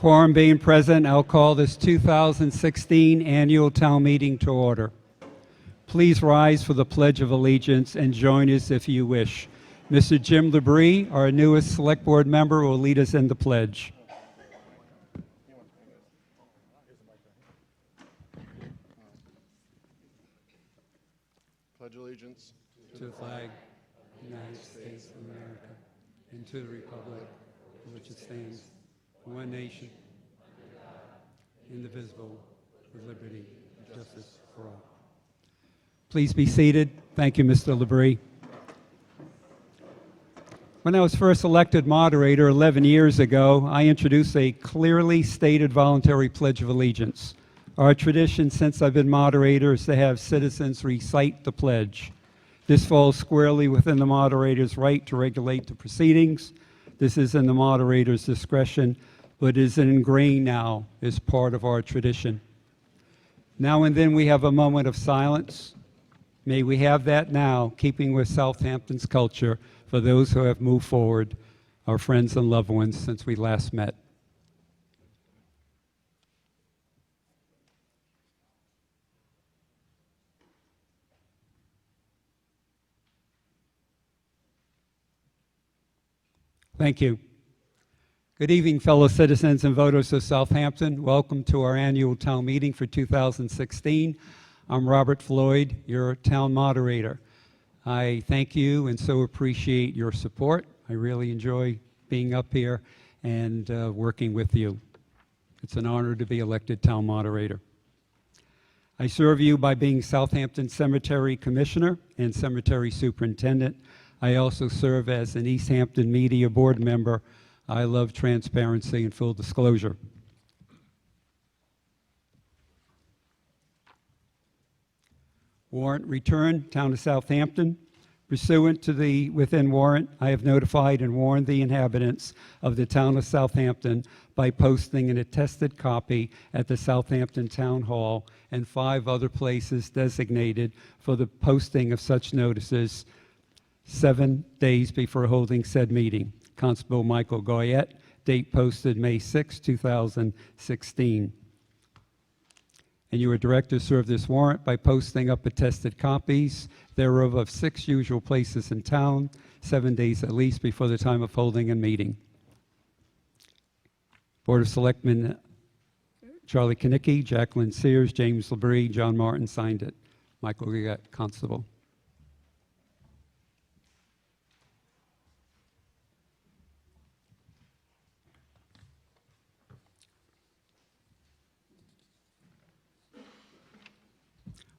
Quorum being present, I'll call this 2016 Annual Town Meeting to order. Please rise for the Pledge of Allegiance and join us if you wish. Mr. Jim Labrie, our newest Select Board member, will lead us in the pledge. Pledge allegiance to the flag of the United States of America and to the republic for which it stands, one nation, indivisible, with liberty and justice for all. Please be seated. Thank you, Mr. Labrie. When I was first elected moderator 11 years ago, I introduced a clearly stated voluntary Pledge of Allegiance. Our tradition since I've been moderator is to have citizens recite the pledge. This falls squarely within the moderator's right to regulate the proceedings. This is in the moderator's discretion, but is ingrained now as part of our tradition. Now and then we have a moment of silence. May we have that now, keeping with Southampton's culture for those who have moved forward, our friends and loved ones since we last met. Thank you. Good evening, fellow citizens and voters of Southampton. Welcome to our annual town meeting for 2016. I'm Robert Floyd, your town moderator. I thank you and so appreciate your support. I really enjoy being up here and working with you. It's an honor to be elected town moderator. I serve you by being Southampton Cemetery Commissioner and Cemetery Superintendent. I also serve as an Easthampton Media Board member. I love transparency and full disclosure. Warrant return, Town of Southampton. Pursuant to the within warrant, I have notified and warned the inhabitants of the Town of Southampton by posting an attested copy at the Southampton Town Hall and 5 other places designated for the posting of such notices 7 days before holding said meeting. Constable Michael Goyette, date posted May 6, 2016. And you are directed to serve this warrant by posting up attested copies thereof of 6 usual places in town, 7 days at least before the time of holding a meeting. Board of Selectmen Charlie Kinnicky, Jacqueline Sears, James Labrie, John Martin signed it. Michael Goyette, Constable.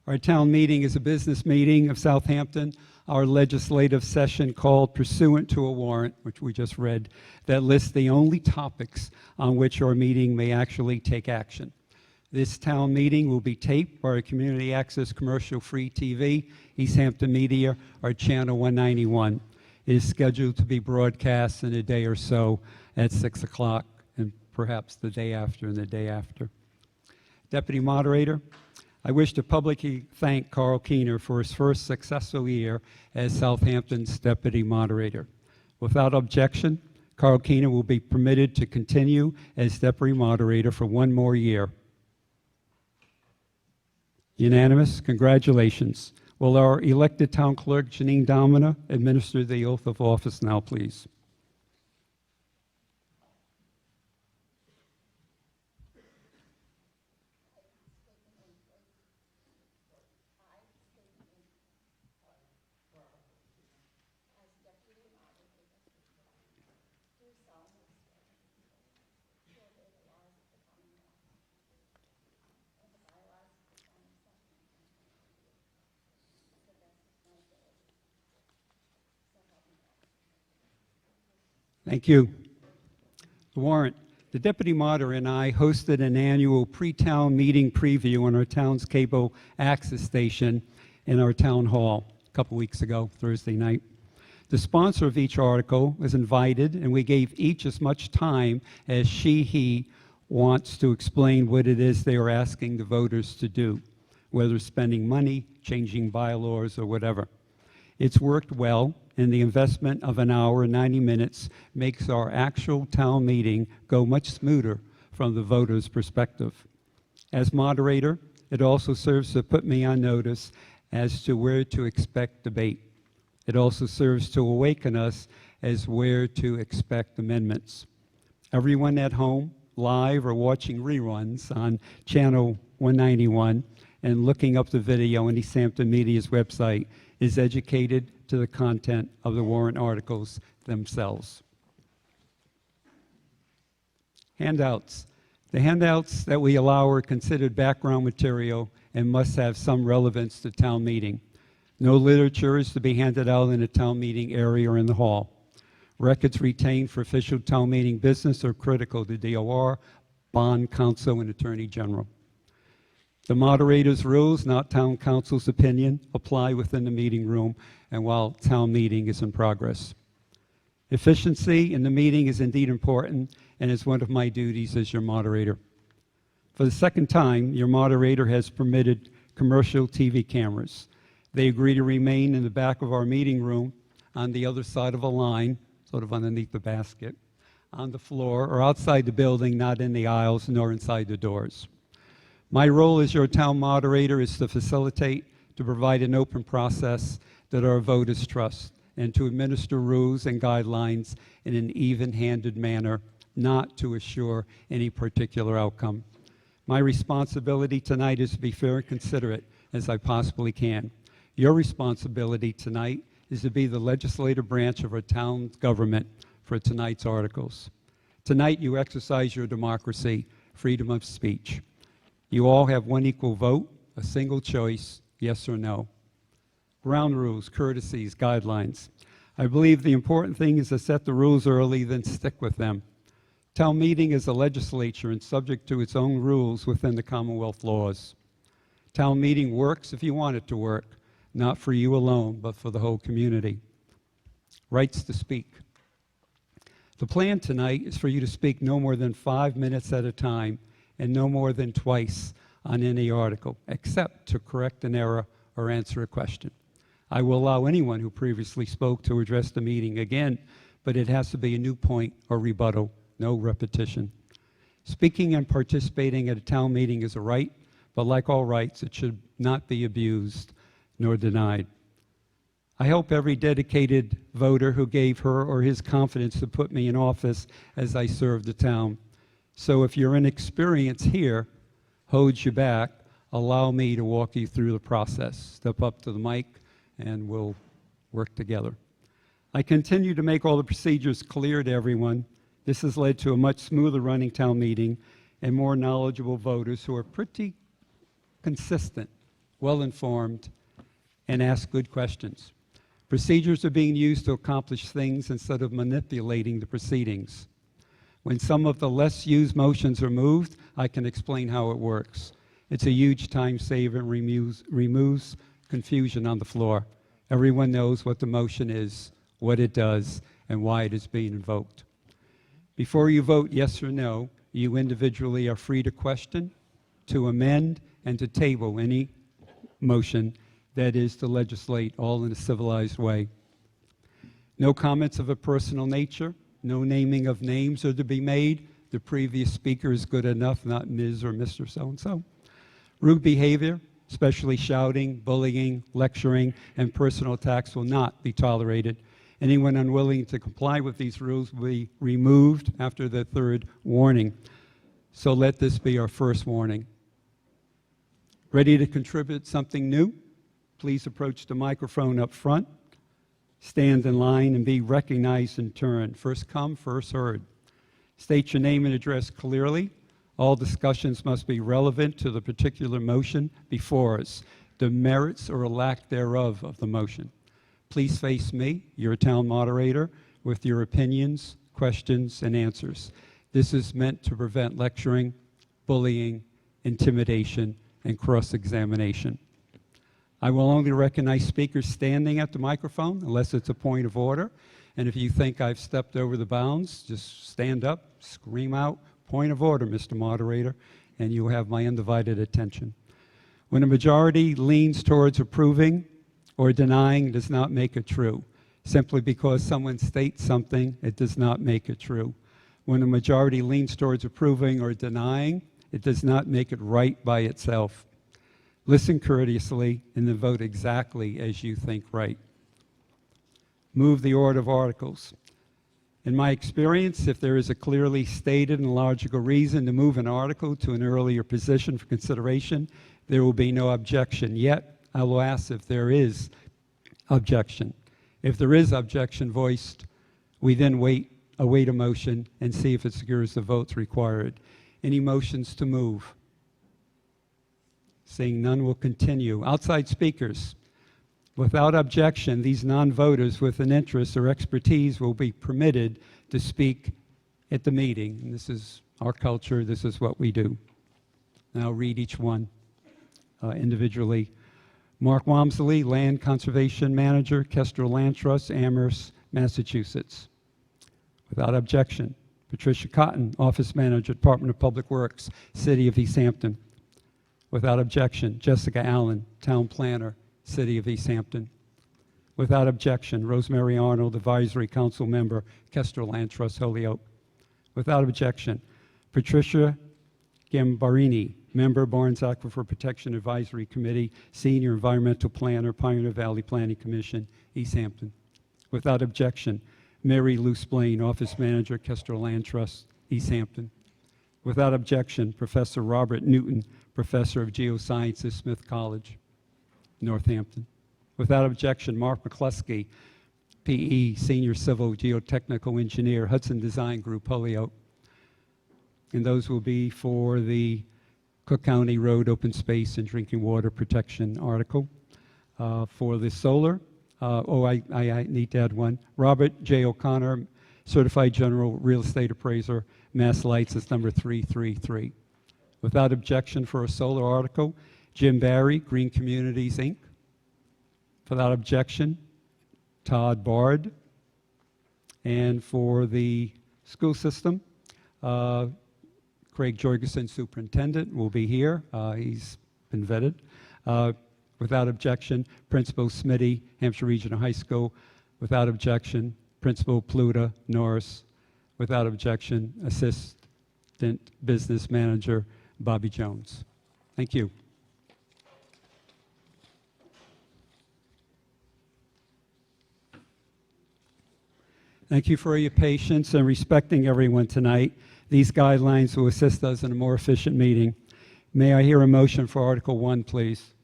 Our town meeting is a business meeting of Southampton. Our legislative session called pursuant to a warrant, which we just read, that lists the only topics on which our meeting may actually take action. This town meeting will be taped by our community access commercial free TV, Easthampton Media, or Channel 191. It is scheduled to be broadcast in a day or so at 6 o'clock and perhaps the day after and the day after. Deputy Moderator, I wish to publicly thank Carl Keener for his first successful year as Southampton's Deputy Moderator. Without objection, Carl Keener will be permitted to continue as Deputy Moderator for 1 more year. Unanimous. Congratulations. Will our elected Town Clerk, Janine Domina, administer the oath of office now, please? Thank you. The warrant. The Deputy Moderator and I hosted an annual pre-town meeting preview on our town's cable access station in our town hall a couple weeks ago, Thursday night. The sponsor of each article was invited, and we gave each as much time as he wants to explain what it is they are asking the voters to do, whether spending money, changing bylaws, or whatever. It's worked well, and the investment of an hour and 90 minutes makes our actual town meeting go much smoother from the voter's perspective. As moderator, it also serves to put me on notice as to where to expect debate. It also serves to awaken us as where to expect amendments. Everyone at home, live or watching reruns on channel 191 and looking up the video on Easthampton Media's website is educated to the content of the warrant articles themselves. Handouts. The handouts that we allow are considered background material and must have some relevance to town meeting. No literature is to be handed out in the town meeting area or in the hall. Records retained for official town meeting business are critical to DOR, bond counsel, and attorney general. The moderator's rules, not town council's opinion, apply within the meeting room and while town meeting is in progress. Efficiency in the meeting is indeed important and is one of my duties as your moderator. For the second time, your moderator has permitted commercial TV cameras. They agree to remain in the back of our meeting room on the other side of a line, sort of underneath the basket, on the floor or outside the building, not in the aisles nor inside the doors. My role as your town moderator is to facilitate, to provide an open process that our voters trust, and to administer rules and guidelines in an even-handed manner, not to assure any particular outcome. My responsibility tonight is to be fair and considerate as I possibly can. Your responsibility tonight is to be the legislative branch of our town's government for tonight's articles. Tonight you exercise your democracy, freedom of speech. You all have one equal vote, a single choice, yes or no. Ground rules, courtesies, guidelines. I believe the important thing is to set the rules early, then stick with them. Town meeting is a legislature and subject to its own rules within the Commonwealth laws. Town meeting works if you want it to work, not for you alone, but for the whole community. Rights to speak. The plan tonight is for you to speak no more than 5 minutes at a time and no more than twice on any article, except to correct an error or answer a question. I will allow anyone who previously spoke to address the meeting again, but it has to be a new point or rebuttal, no repetition. Speaking and participating at a town meeting is a right, but like all rights, it should not be abused nor denied. I hope every dedicated voter who gave her or his confidence to put me in office as I serve the town. So if your inexperience here holds you back, allow me to walk you through the process. Step up to the mic and we'll work together. I continue to make all the procedures clear to everyone. This has led to a much smoother running town meeting and more knowledgeable voters who are pretty consistent, well-informed, and ask good questions. Procedures are being used to accomplish things instead of manipulating the proceedings. When some of the less used motions are moved, I can explain how it works. It's a huge time saver and removes confusion on the floor. Everyone knows what the motion is, what it does, and why it is being invoked. Before you vote yes or no, you individually are free to question, to amend, and to table any motion that is to legislate, all in a civilized way. No comments of a personal nature, no naming of names are to be made. The previous speaker is good enough, not Ms. or Mr. So-and-so. Rude behavior, especially shouting, bullying, lecturing, and personal attacks will not be tolerated. Anyone unwilling to comply with these rules will be removed after the third warning. So let this be our first warning. Ready to contribute something new? Please approach the microphone up front, stand in line, and be recognized in turn. First come, first heard. State your name and address clearly. All discussions must be relevant to the particular motion before us, the merits or lack thereof of the motion. Please face me, your town moderator, with your opinions, questions, and answers. This is meant to prevent lecturing, bullying, intimidation, and cross-examination. I will only recognize speakers standing at the microphone unless it's a point of order. And if you think I've stepped over the bounds, just stand up, scream out, point of order, Mr. Moderator, and you have my undivided attention. When a majority leans towards approving or denying, does not make it true. Simply because someone states something, it does not make it true. When a majority leans towards approving or denying, it does not make it right by itself. Listen courteously and then vote exactly as you think right. Move the order of articles. In my experience, if there is a clearly stated and logical reason to move an article to an earlier position for consideration, there will be no objection. Yet, I will ask if there is objection. If there is objection voiced, we then await a motion and see if it secures the votes required. Any motions to move? Seeing none, will continue. Outside speakers. Without objection, these non-voters with an interest or expertise will be permitted to speak at the meeting. And this is our culture. This is what we do. Now I'll read each one individually. Mark Wamsley, Land Conservation Manager, Kestrel Land Trust, Amherst, Massachusetts. Without objection. Patricia Cotton, Office Manager, Department of Public Works, City of Easthampton. Without objection. Jessica Allen, Town Planner, City of Easthampton. Without objection. Rosemary Arnold, Advisory Council Member, Kestrel Land Trust, Holyoke. Without objection. Patricia Gambarini, Member, Barnes Aquifer Protection Advisory Committee, Senior Environmental Planner, Pioneer Valley Planning Commission, Easthampton. Without objection. Mary Lou Splain, Office Manager, Kestrel Land Trust, Easthampton. Without objection. Professor Robert Newton, Professor of Geosciences, Smith College, Northampton. Without objection. Mark McCluskey, PE, Senior Civil Geotechnical Engineer, Hudson Design Group, Holyoke. And those will be for the Cook County Road Open Space and Drinking Water Protection article. For the solar, I need to add one. Robert J. O'Connor, Certified General Real Estate Appraiser, Mass Lights, is number 333. Without objection for a solar article, Jim Barry, Green Communities, Inc. Without objection, Todd Bard. And for the school system, Craig Jorgensen, Superintendent, will be here. He's been vetted. Without objection, Principal Smitty, Hampshire Regional High School. Without objection, Principal Pluta, Norris. Without objection, Assistant Business Manager, Bobby Jones. Thank you. Thank you for your patience and respecting everyone tonight. These guidelines will assist us in a more efficient meeting. May I hear a motion for Article 1, please?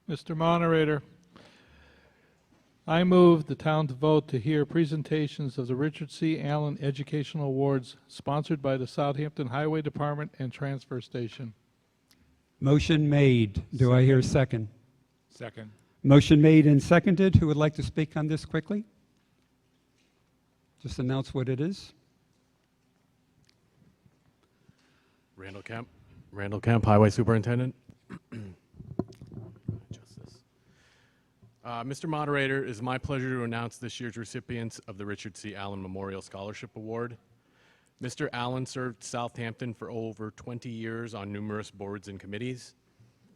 Mr. Moderator, I move the town to vote to hear presentations of the Richard C. Allen Educational Awards sponsored by the Southampton Highway Department and Transfer Station. Motion made. Do I hear a second? Second. Motion made and seconded. Who would like to speak on this quickly? Just announce what it is. Randall Kemp, Highway Superintendent. Mr. Moderator, it is my pleasure to announce this year's recipients of the Richard C. Allen Memorial Scholarship Award. Mr. Allen served Southampton for over 20 years on numerous boards and committees.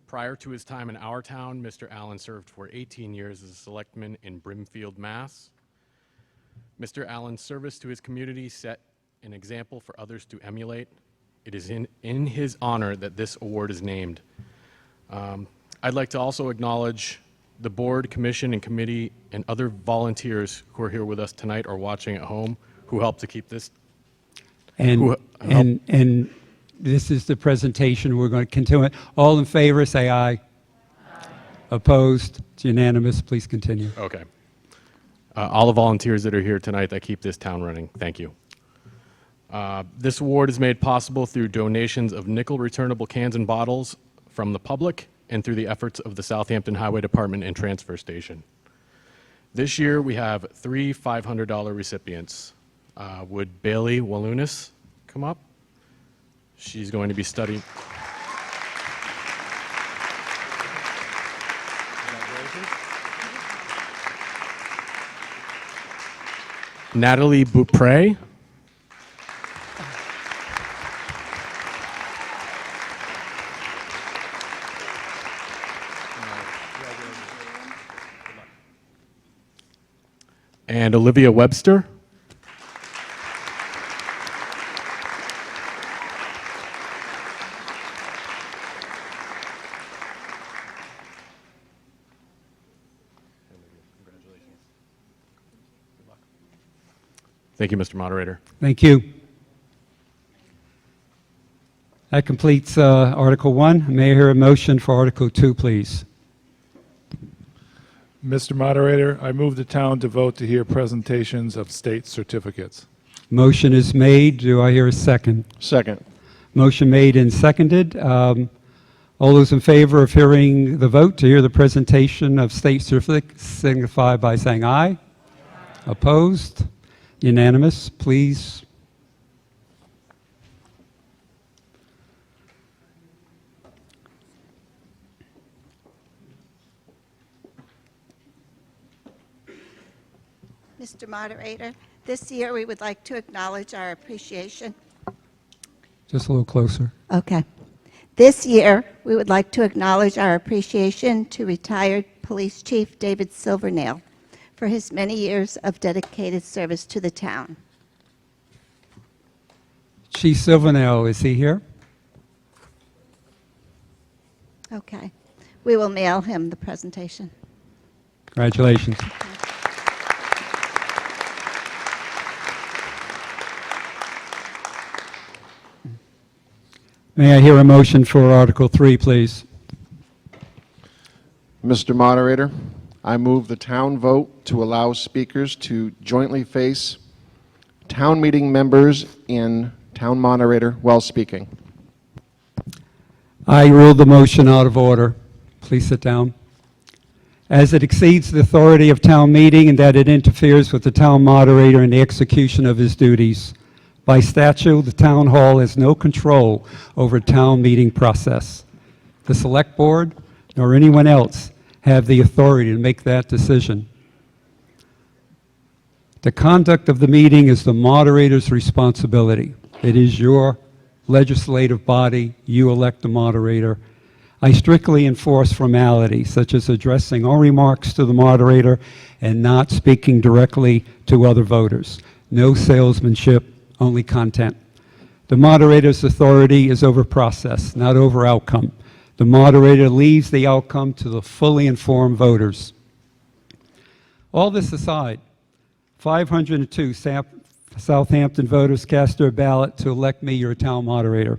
Prior to his time in our town, Mr. Allen served for 18 years as a selectman in Brimfield, Mass. Mr. Allen's service to his community set an example for others to emulate. It is in his honor that this award is named. I'd like to also acknowledge the board, commission, and committee and other volunteers who are here with us tonight or watching at home who helped to keep this. And this is the presentation. We're going to continue. All in favor, say aye. Aye. Opposed? It's unanimous. Please continue. Okay. All the volunteers that are here tonight that keep this town running, thank you. This award is made possible through donations of nickel returnable cans and bottles from the public and through the efforts of the Southampton Highway Department and Transfer Station. This year we have 3 $500 recipients. Would Bailey Walunas come up? She's going to be studying. Natalie Beaupre. And Olivia Webster. Thank you, Mr. Moderator. Thank you. That completes Article 1. May I hear a motion for Article 2, please? Mr. Moderator, I move the town to vote to hear presentations of state certificates. Motion is made. Do I hear a second? Second. Motion made and seconded. All those in favor of hearing the vote to hear the presentation of state certificates signify by saying aye. Opposed? Unanimous. Please. Mr. Moderator, this year we would like to acknowledge our appreciation. Just a little closer. Okay. This year, we would like to acknowledge our appreciation to retired Police Chief David Silvernail for his many years of dedicated service to the town. Chief Silvernail, is he here? Okay. We will mail him the presentation. Congratulations. May I hear a motion for Article 3, please? Mr. Moderator, I move the town vote to allow speakers to jointly face town meeting members and town moderator while speaking. I rule the motion out of order. Please sit down. As it exceeds the authority of town meeting and that it interferes with the town moderator in the execution of his duties. By statute, the town hall has no control over town meeting process. The select board nor anyone else have the authority to make that decision. The conduct of the meeting is the moderator's responsibility. It is your legislative body. You elect the moderator. I strictly enforce formality, such as addressing all remarks to the moderator and not speaking directly to other voters. No salesmanship, only content. The moderator's authority is over process, not over outcome. The moderator leaves the outcome to the fully informed voters. All this aside, 502 Southampton voters cast their ballot to elect me your town moderator.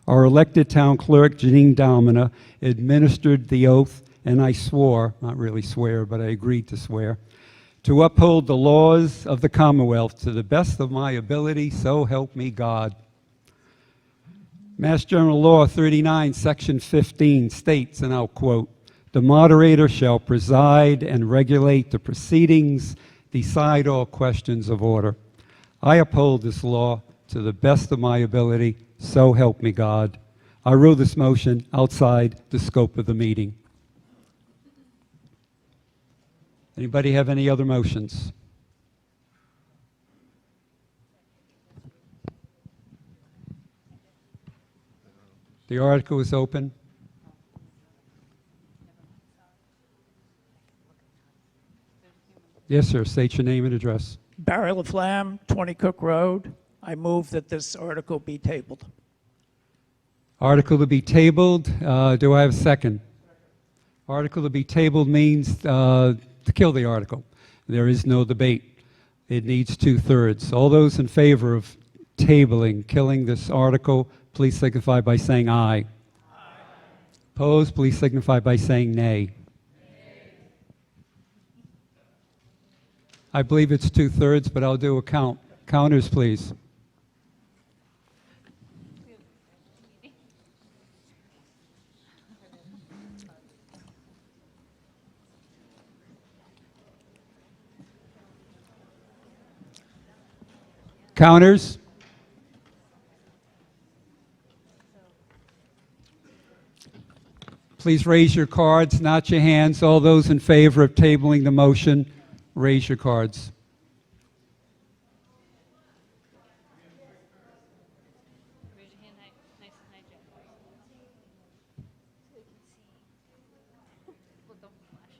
Our elected town clerk, Janine Dalmana, administered the oath, and I swore, not really swear, but I agreed to swear, to uphold the laws of the Commonwealth to the best of my ability, so help me God. Mass General Law 39, Section 15 states, and I'll quote, "The moderator shall preside and regulate the proceedings, decide all questions of order." I uphold this law to the best of my ability, so help me God. I rule this motion outside the scope of the meeting. Anybody have any other motions? The article is open. Yes, sir. State your name and address. Barry LaFlamme, 20 Cook Road. I move that this article be tabled. Article to be tabled. Do I have a second? Article to be tabled means to kill the article. There is no debate. It needs 2/3. All those in favor of tabling, killing this article, please signify by saying aye. Aye. Opposed, please signify by saying nay. I believe it's 2/3, but I'll do a count. Counters, please. Counters? Please raise your cards, not your hands. All those in favor of tabling the motion, raise your cards. Raise your hand high, nice and high, Jeff. So we can see. Well, don't flash.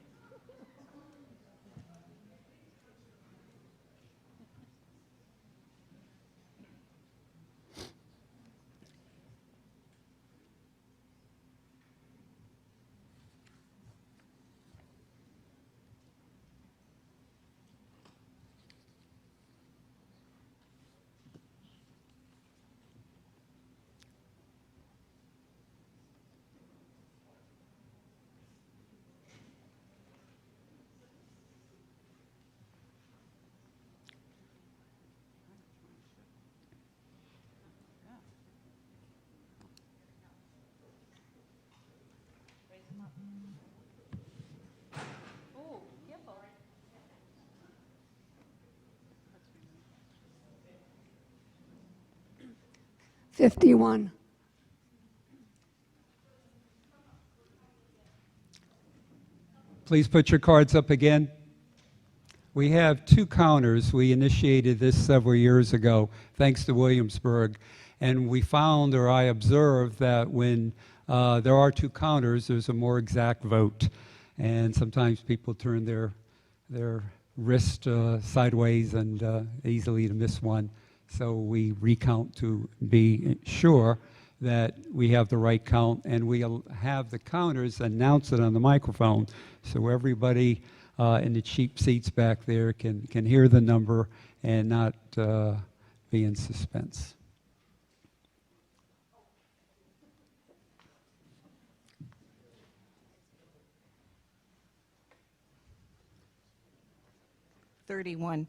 Oh, careful. 51. Please put your cards up again. We have two counters. We initiated this several years ago, thanks to Williamsburg. And we found, or I observed, that when there are two counters, there's a more exact vote. And sometimes people turn their wrist sideways and easily to miss one. So we recount to be sure that we have the right count, and we'll have the counters announce it on the microphone so everybody in the cheap seats back there can hear the number and not be in suspense. $31.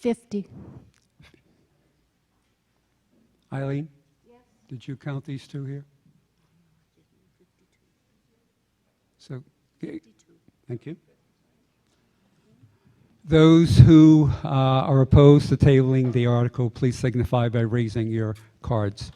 $50. Eileen? Yes. Did you count these two here? So, okay. Thank you. Those who are opposed to tabling the article, please signify by raising your cards.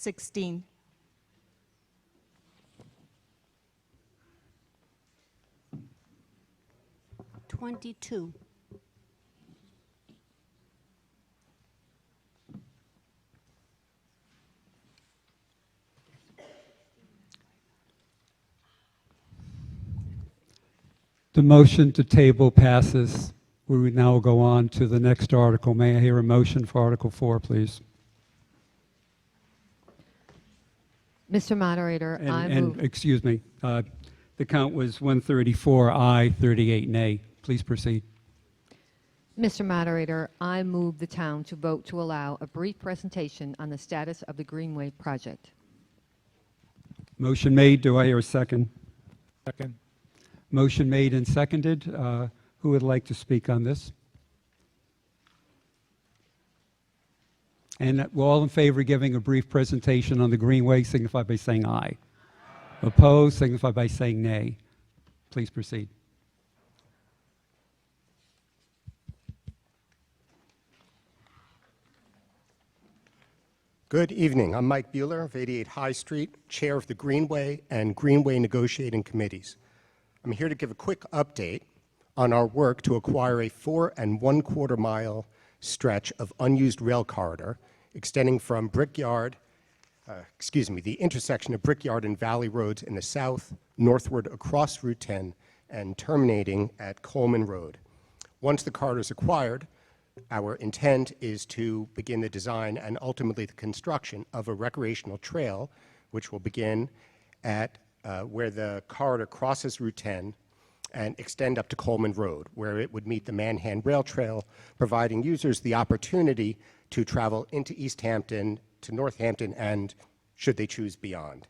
$16. $22. The motion to table passes. We will now go on to the next article. May I hear a motion for Article 4, please? Mr. Moderator, I And move. excuse me, the count was 134 aye, 38 nay. Please proceed. Mr. Moderator, I move the town to vote to allow a brief presentation on the status of the Greenway project. Motion made. Do I hear a second? Second. Motion made and seconded. Who would like to speak on this? And all in favor of giving a brief presentation on the Greenway, signify by saying aye. Opposed, signify by saying nay. Please proceed. Good evening. I'm Mike Bueller of 88 High Street, Chair of the Greenway and Greenway Negotiating Committees. I'm here to give a quick update on our work to acquire a 4 1/4 mile stretch of unused rail corridor extending from the intersection of Brickyard and Valley Roads in the south, northward across Route 10, and terminating at Coleman Road. Once the corridor is acquired, our intent is to begin the design and ultimately the construction of a recreational trail, which will begin at where the corridor crosses Route 10 and extend up to Coleman Road, where it would meet the Manhan Rail Trail, providing users the opportunity to travel into Easthampton, to Northampton, and, should they choose, beyond.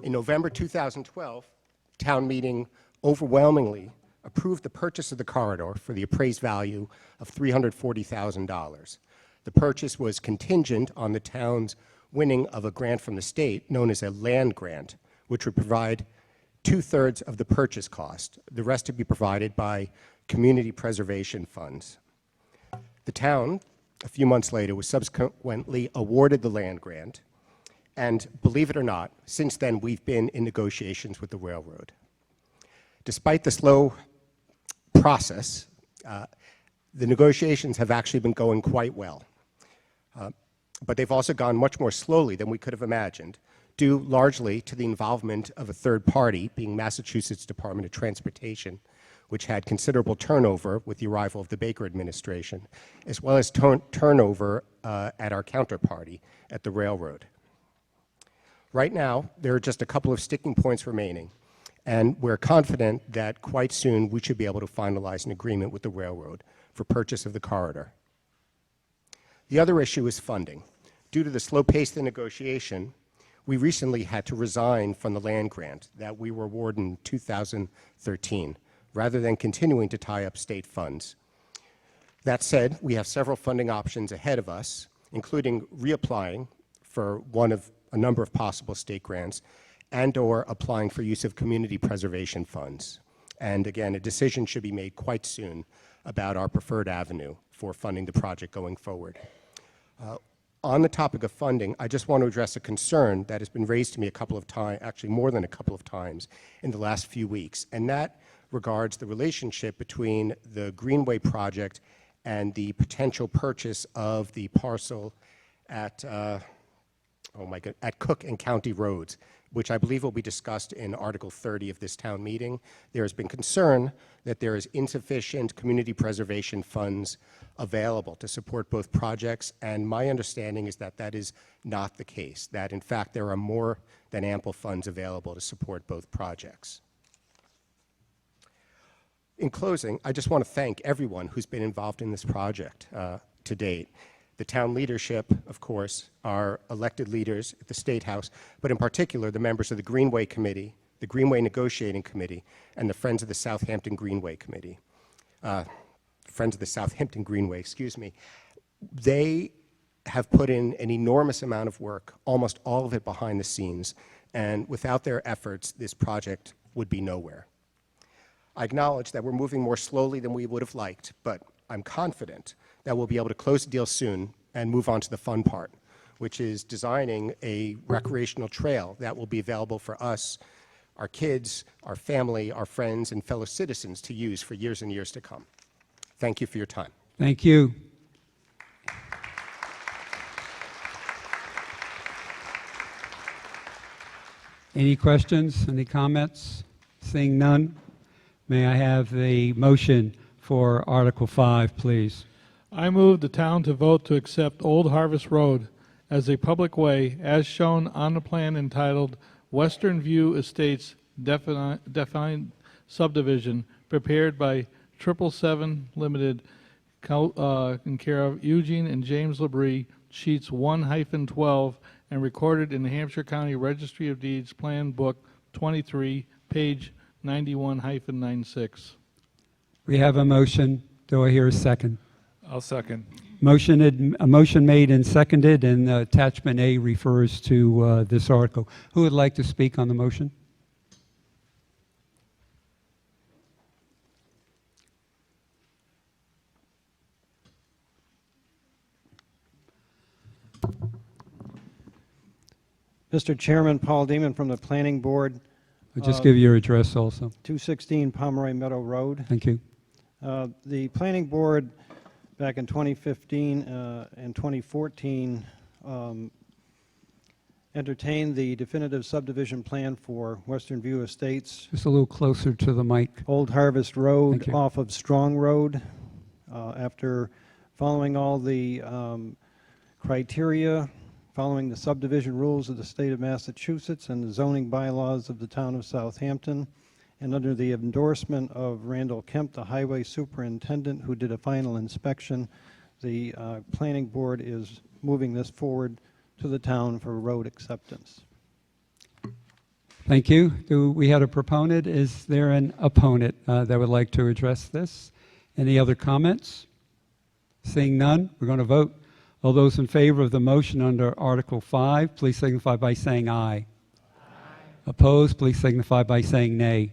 In November 2012, town meeting overwhelmingly approved the purchase of the corridor for the appraised value of $340,000. The purchase was contingent on the town's winning of a grant from the state known as a land grant, which would provide 2/3 of the purchase cost. The rest to be provided by community preservation funds. The town, a few months later, was subsequently awarded the land grant, and believe it or not, since then we've been in negotiations with the railroad. Despite the slow process, the negotiations have actually been going quite well. But they've also gone much more slowly than we could have imagined, due largely to the involvement of a third party, being Massachusetts Department of Transportation, which had considerable turnover with the arrival of the Baker administration, as well as turnover at our counterparty at the railroad. Right now, there are just a couple of sticking points remaining, and we're confident that quite soon we should be able to finalize an agreement with the railroad for purchase of the corridor. The other issue is funding. Due to the slow pace of the negotiation, we recently had to resign from the land grant that we were awarded in 2013, rather than continuing to tie up state funds. That said, we have several funding options ahead of us, including reapplying for one of a number of possible state grants and/or applying for use of community preservation funds. And again, a decision should be made quite soon about our preferred avenue for funding the project going forward. On the topic of funding, I just want to address a concern that has been raised to me a couple of times, actually more than a couple of times in the last few weeks, and that regards the relationship between the Greenway project and the potential purchase of the parcel at, at Cook and County Roads, which I believe will be discussed in Article 30 of this town meeting. There has been concern that there is insufficient community preservation funds available to support both projects, and my understanding is that that is not the case, that in fact there are more than ample funds available to support both projects. In closing, I just want to thank everyone who's been involved in this project to date. The town leadership, of course, our elected leaders at the State House, but in particular the members of the Greenway Committee, the Greenway Negotiating Committee, and the Friends of the Southampton Greenway Committee. Friends of the Southampton Greenway, excuse me. They have put in an enormous amount of work, almost all of it behind the scenes, and without their efforts, this project would be nowhere. I acknowledge that we're moving more slowly than we would have liked, but I'm confident that we'll be able to close the deal soon and move on to the fun part, which is designing a recreational trail that will be available for us, our kids, our family, our friends, and fellow citizens to use for years and years to come. Thank you for your time. Thank you. Any questions, any comments? Seeing none, may I have the motion for Article 5, please? I move the town to vote to accept Old Harvest Road as a public way as shown on the plan entitled Western View Estates Defined Subdivision prepared by 777 Limited in care of Eugene and James Labrie, sheets 1-12, and recorded in the Hampshire County Registry of Deeds Plan Book 23, page 91-96. We have a motion. Do I hear a second? I'll second. A motion made and seconded, and attachment A refers to this article. Who would like to speak on the motion? Mr. Chairman, Paul Deman from the Planning Board. I'll just give your address also. 216 Pomeroy Meadow Road. Thank you. The Planning Board back in 2015 and 2014 entertained the definitive subdivision plan for Western View Estates. Just a little closer to the mic. Old Harvest Road off of Strong Road. After following all the criteria, following the subdivision rules of the state of Massachusetts and the zoning bylaws of the town of Southampton, and under the endorsement of Randall Kemp, the highway superintendent, who did a final inspection, the planning board is moving this forward to the town for road acceptance. Thank you. We had a proponent. Is there an opponent that would like to address this? Any other comments? Seeing none, we're going to vote. All those in favor of the motion under Article 5, please signify by saying aye. Opposed, please signify by saying nay.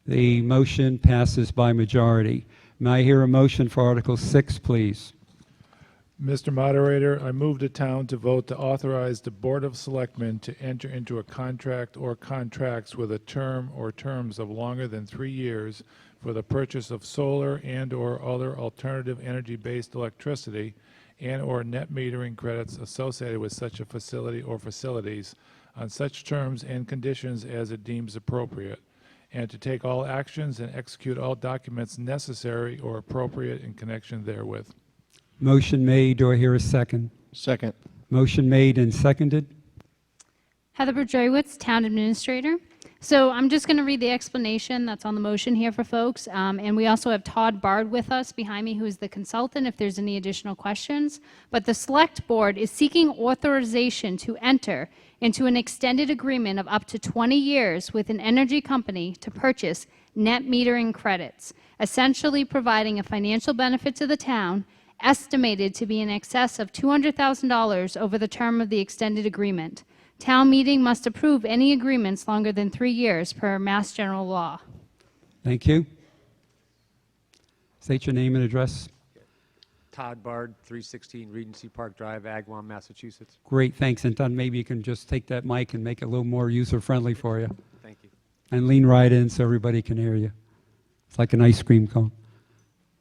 The motion passes by majority. May I hear a motion for Article 6, please? Mr. Moderator, I move the town to vote to authorize the Board of Selectmen to enter into a contract or contracts with a term or terms of longer than 3 years for the purchase of solar and/or other alternative energy-based electricity and/or net metering credits associated with such a facility or facilities on such terms and conditions as it deems appropriate, and to take all actions and execute all documents necessary or appropriate in connection therewith. Motion made. Do I hear a second? Second. Motion made and seconded. Heather Berjewitz, Town Administrator. So I'm just going to read the explanation that's on the motion here for folks. And we also have Todd Bard with us behind me, who is the consultant, if there's any additional questions. But the Select Board is seeking authorization to enter into an extended agreement of up to 20 years with an energy company to purchase net metering credits, essentially providing a financial benefit to the town estimated to be in excess of $200,000 over the term of the extended agreement. Town meeting must approve any agreements longer than 3 years per Mass General Law. Thank you. State your name and address. Todd Bard, 316 Regency Park Drive, Agawam, Massachusetts. Great, thanks. And Don, maybe you can just take that mic and make it a little more user-friendly for you. Thank you. And lean right in so everybody can hear you. It's like an ice cream cone.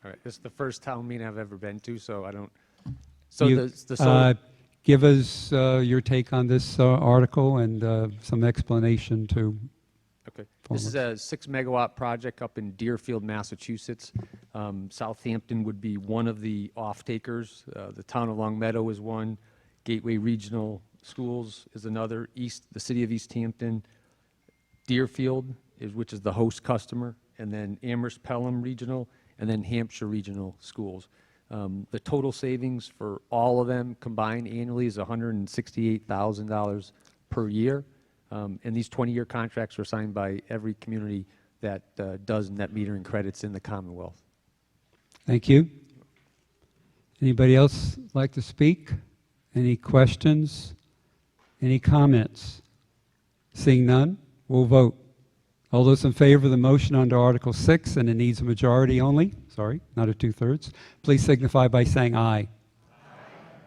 All right, this is the first town meeting I've ever been to, so I don't. So You, the solar, give us your take on this article and some explanation to. okay. This is a 6 megawatt project up in Deerfield, Massachusetts. Southampton would be one of the off-takers. The town of Long Meadow is one. Gateway Regional Schools is another. The city of Easthampton. Deerfield, which is the host customer. And then Amherst Pelham Regional, and then Hampshire Regional Schools. The total savings for all of them combined annually is $168,000 per year. And these 20-year contracts were signed by every community that does net metering credits in the Commonwealth. Thank you. Anybody else like to speak? Any questions? Any comments? Seeing none, we'll vote. All those in favor of the motion under Article 6, and it needs a majority only, sorry, not a two-thirds, please signify by saying aye.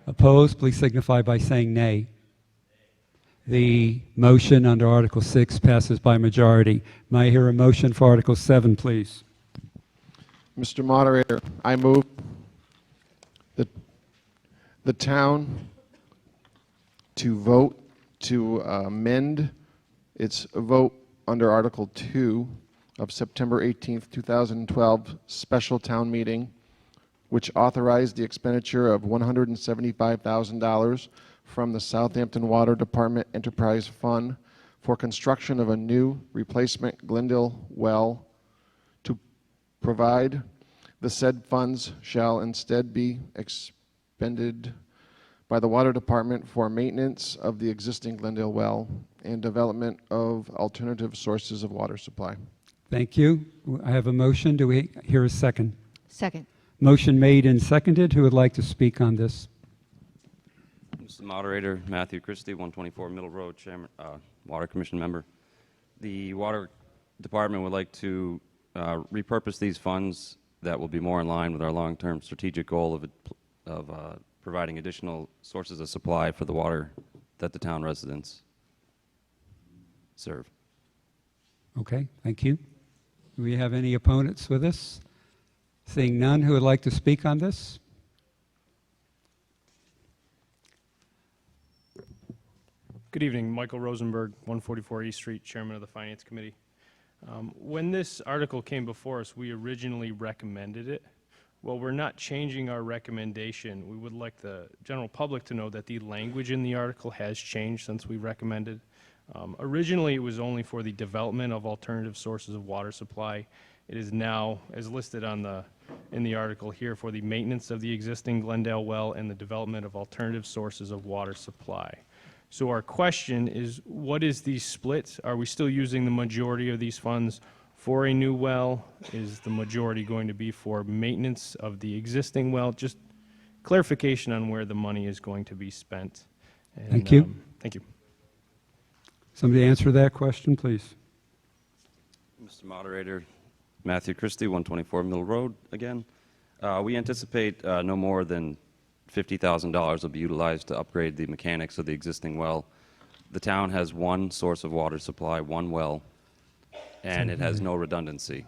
Opposed, please signify by saying nay. The motion under Article 6 passes by majority. May I hear a motion for Article 7, please? Mr. Moderator, I move that the town to vote to amend its vote under Article 2 of September 18th, 2012 special town meeting, which authorized the expenditure of $175,000 from the Southampton Water Department Enterprise Fund for construction of a new replacement Glendale well. To provide, the said funds shall instead be expended by the Water Department for maintenance of the existing Glendale well and development of alternative sources of water supply. Thank you. I have a motion. Do we hear a second? Second. Motion made and seconded. Who would like to speak on this? Mr. Moderator, Matthew Christie, 124 Middle Road, Chairman, Water Commission member. The Water Department would like to repurpose these funds that will be more in line with our long-term strategic goal of providing additional sources of supply for the water that the town residents serve. Okay, thank you. Do we have any opponents with us? Seeing none, who would like to speak on this? Good evening, Michael Rosenberg, 144 East Street, Chairman of the Finance Committee. When this article came before us, we originally recommended it. Well, we're not changing our recommendation. We would like the general public to know that the language in the article has changed since we recommended. Originally, it was only for the development of alternative sources of water supply. It is now, as listed in the article here, for the maintenance of the existing Glendale well and the development of alternative sources of water supply. So our question is, what is the split? Are we still using the majority of these funds for a new well? Is the majority going to be for maintenance of the existing well? Just clarification on where the money is going to be spent. And, Thank you. Thank you. Somebody answer that question, please. Mr. Moderator, Matthew Christie, 124 Mill Road again. We anticipate no more than $50,000 will be utilized to upgrade the mechanics of the existing well. The town has one source of water supply, one well, and it has no redundancy.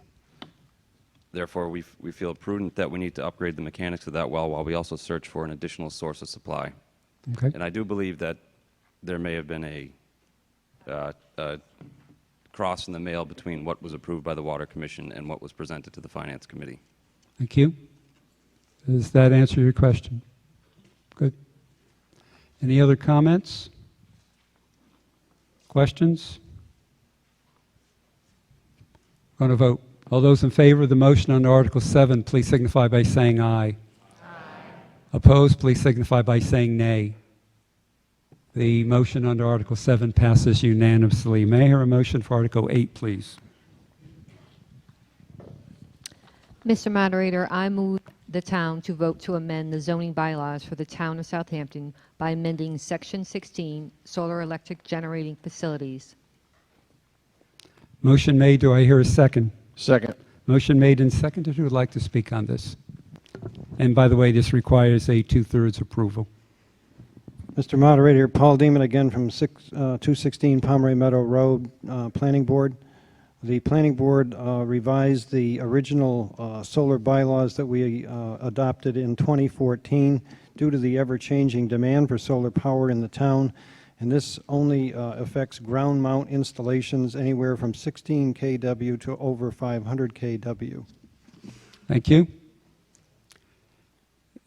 Therefore, we feel prudent that we need to upgrade the mechanics of that well while we also search for an additional source of supply. Okay. And I do believe that there may have been a cross in the mail between what was approved by the Water Commission and what was presented to the Finance Committee. Thank you. Does that answer your question? Good. Any other comments? Questions? Going to vote. All those in favor of the motion under Article 7, please signify by saying aye. Aye. Opposed, please signify by saying nay. The motion under Article 7 passes unanimously. May I hear a motion for Article 8, please? Mr. Moderator, I move the town to vote to amend the zoning bylaws for the town of Southampton by amending Section 16, solar electric generating facilities. Motion made. Do I hear a second? Second. Motion made and seconded. Who would like to speak on this? And by the way, this requires a 2/3 approval. Mr. Moderator, Paul Deeman again from 216 Pomeroy Meadow Road, Planning Board. The Planning Board revised the original solar bylaws that we adopted in 2014 due to the ever-changing demand for solar power in the town, and this only affects ground mount installations anywhere from 16 kW to over 500 kW. Thank you.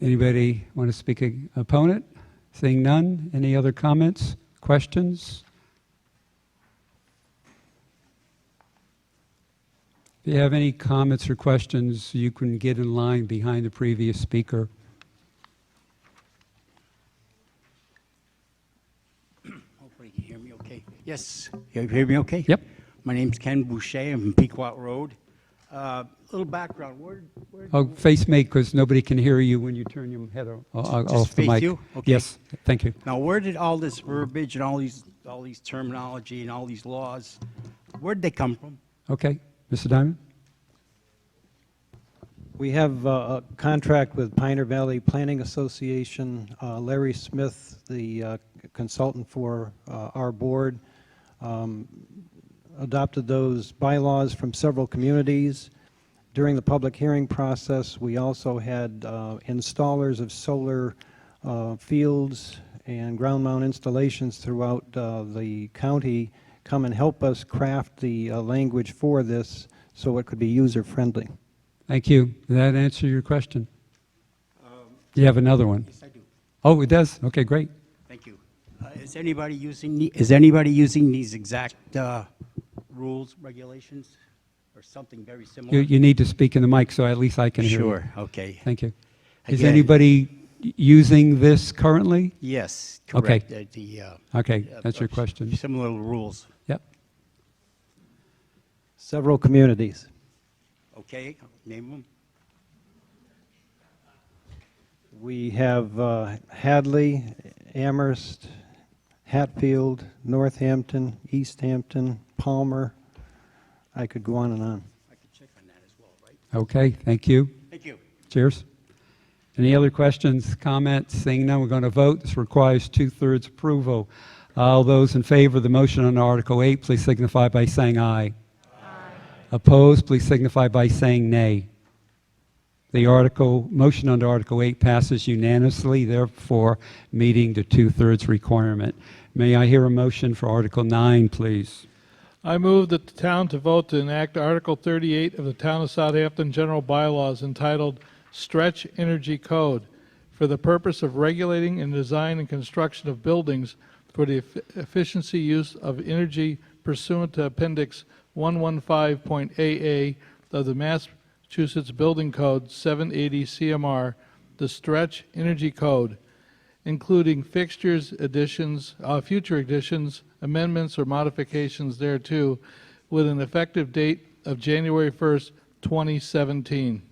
Anybody want to speak an opponent? Seeing none, any other comments, questions? If you have any comments or questions, you can get in line behind the previous speaker. Hopefully you can hear me okay. Yes, you hear me okay? Yep. My name's Ken Boucher. I'm from Pequot Road. Little background. Face me, because nobody can hear you when you turn your head off the face mic. you? Okay. Yes, thank you. Now, where did all this verbiage and all these terminology and all these laws, where did they come from? Okay, Mr. Diamond? We have a contract with Pioneer Valley Planning Association. Larry Smith, the consultant for our board, adopted those bylaws from several communities. During the public hearing process, we also had installers of solar fields and ground mount installations throughout the county come and help us craft the language for this so it could be user-friendly. Thank you. Did that answer your question? Do you have another one? Yes, I do. Oh, it does? Okay, great. Thank you. Is anybody using these exact rules, regulations, or something very similar? You need to speak in the mic so at least I can hear you. Sure, okay. Thank you. Is Again- anybody using this currently? Yes, Okay. correct. Okay, that's your question. Similar rules. Yep. Several communities. Okay, name them. We have Hadley, Amherst, Hatfield, Northampton, Easthampton, Palmer. I could go on and on. I could check on that as well, right? Okay, thank you. Thank you. Cheers. Any other questions, comments? Seeing none, we're going to vote. This requires 2/3 approval. All those in favor of the motion on Article 8, please signify by saying aye. Opposed, please signify by saying nay. The motion under Article 8 passes unanimously, therefore meeting the 2/3 requirement. May I hear a motion for Article 9, please? I move that the town to vote to enact Article 38 of the Town of Southampton General Bylaws entitled Stretch Energy Code for the purpose of regulating and design and construction of buildings for the efficiency use of energy pursuant to Appendix 115.AA of the Massachusetts Building Code 780 CMR, the Stretch Energy Code, including fixtures, additions, future additions, amendments, or modifications thereto, with an effective date of January 1st, 2017.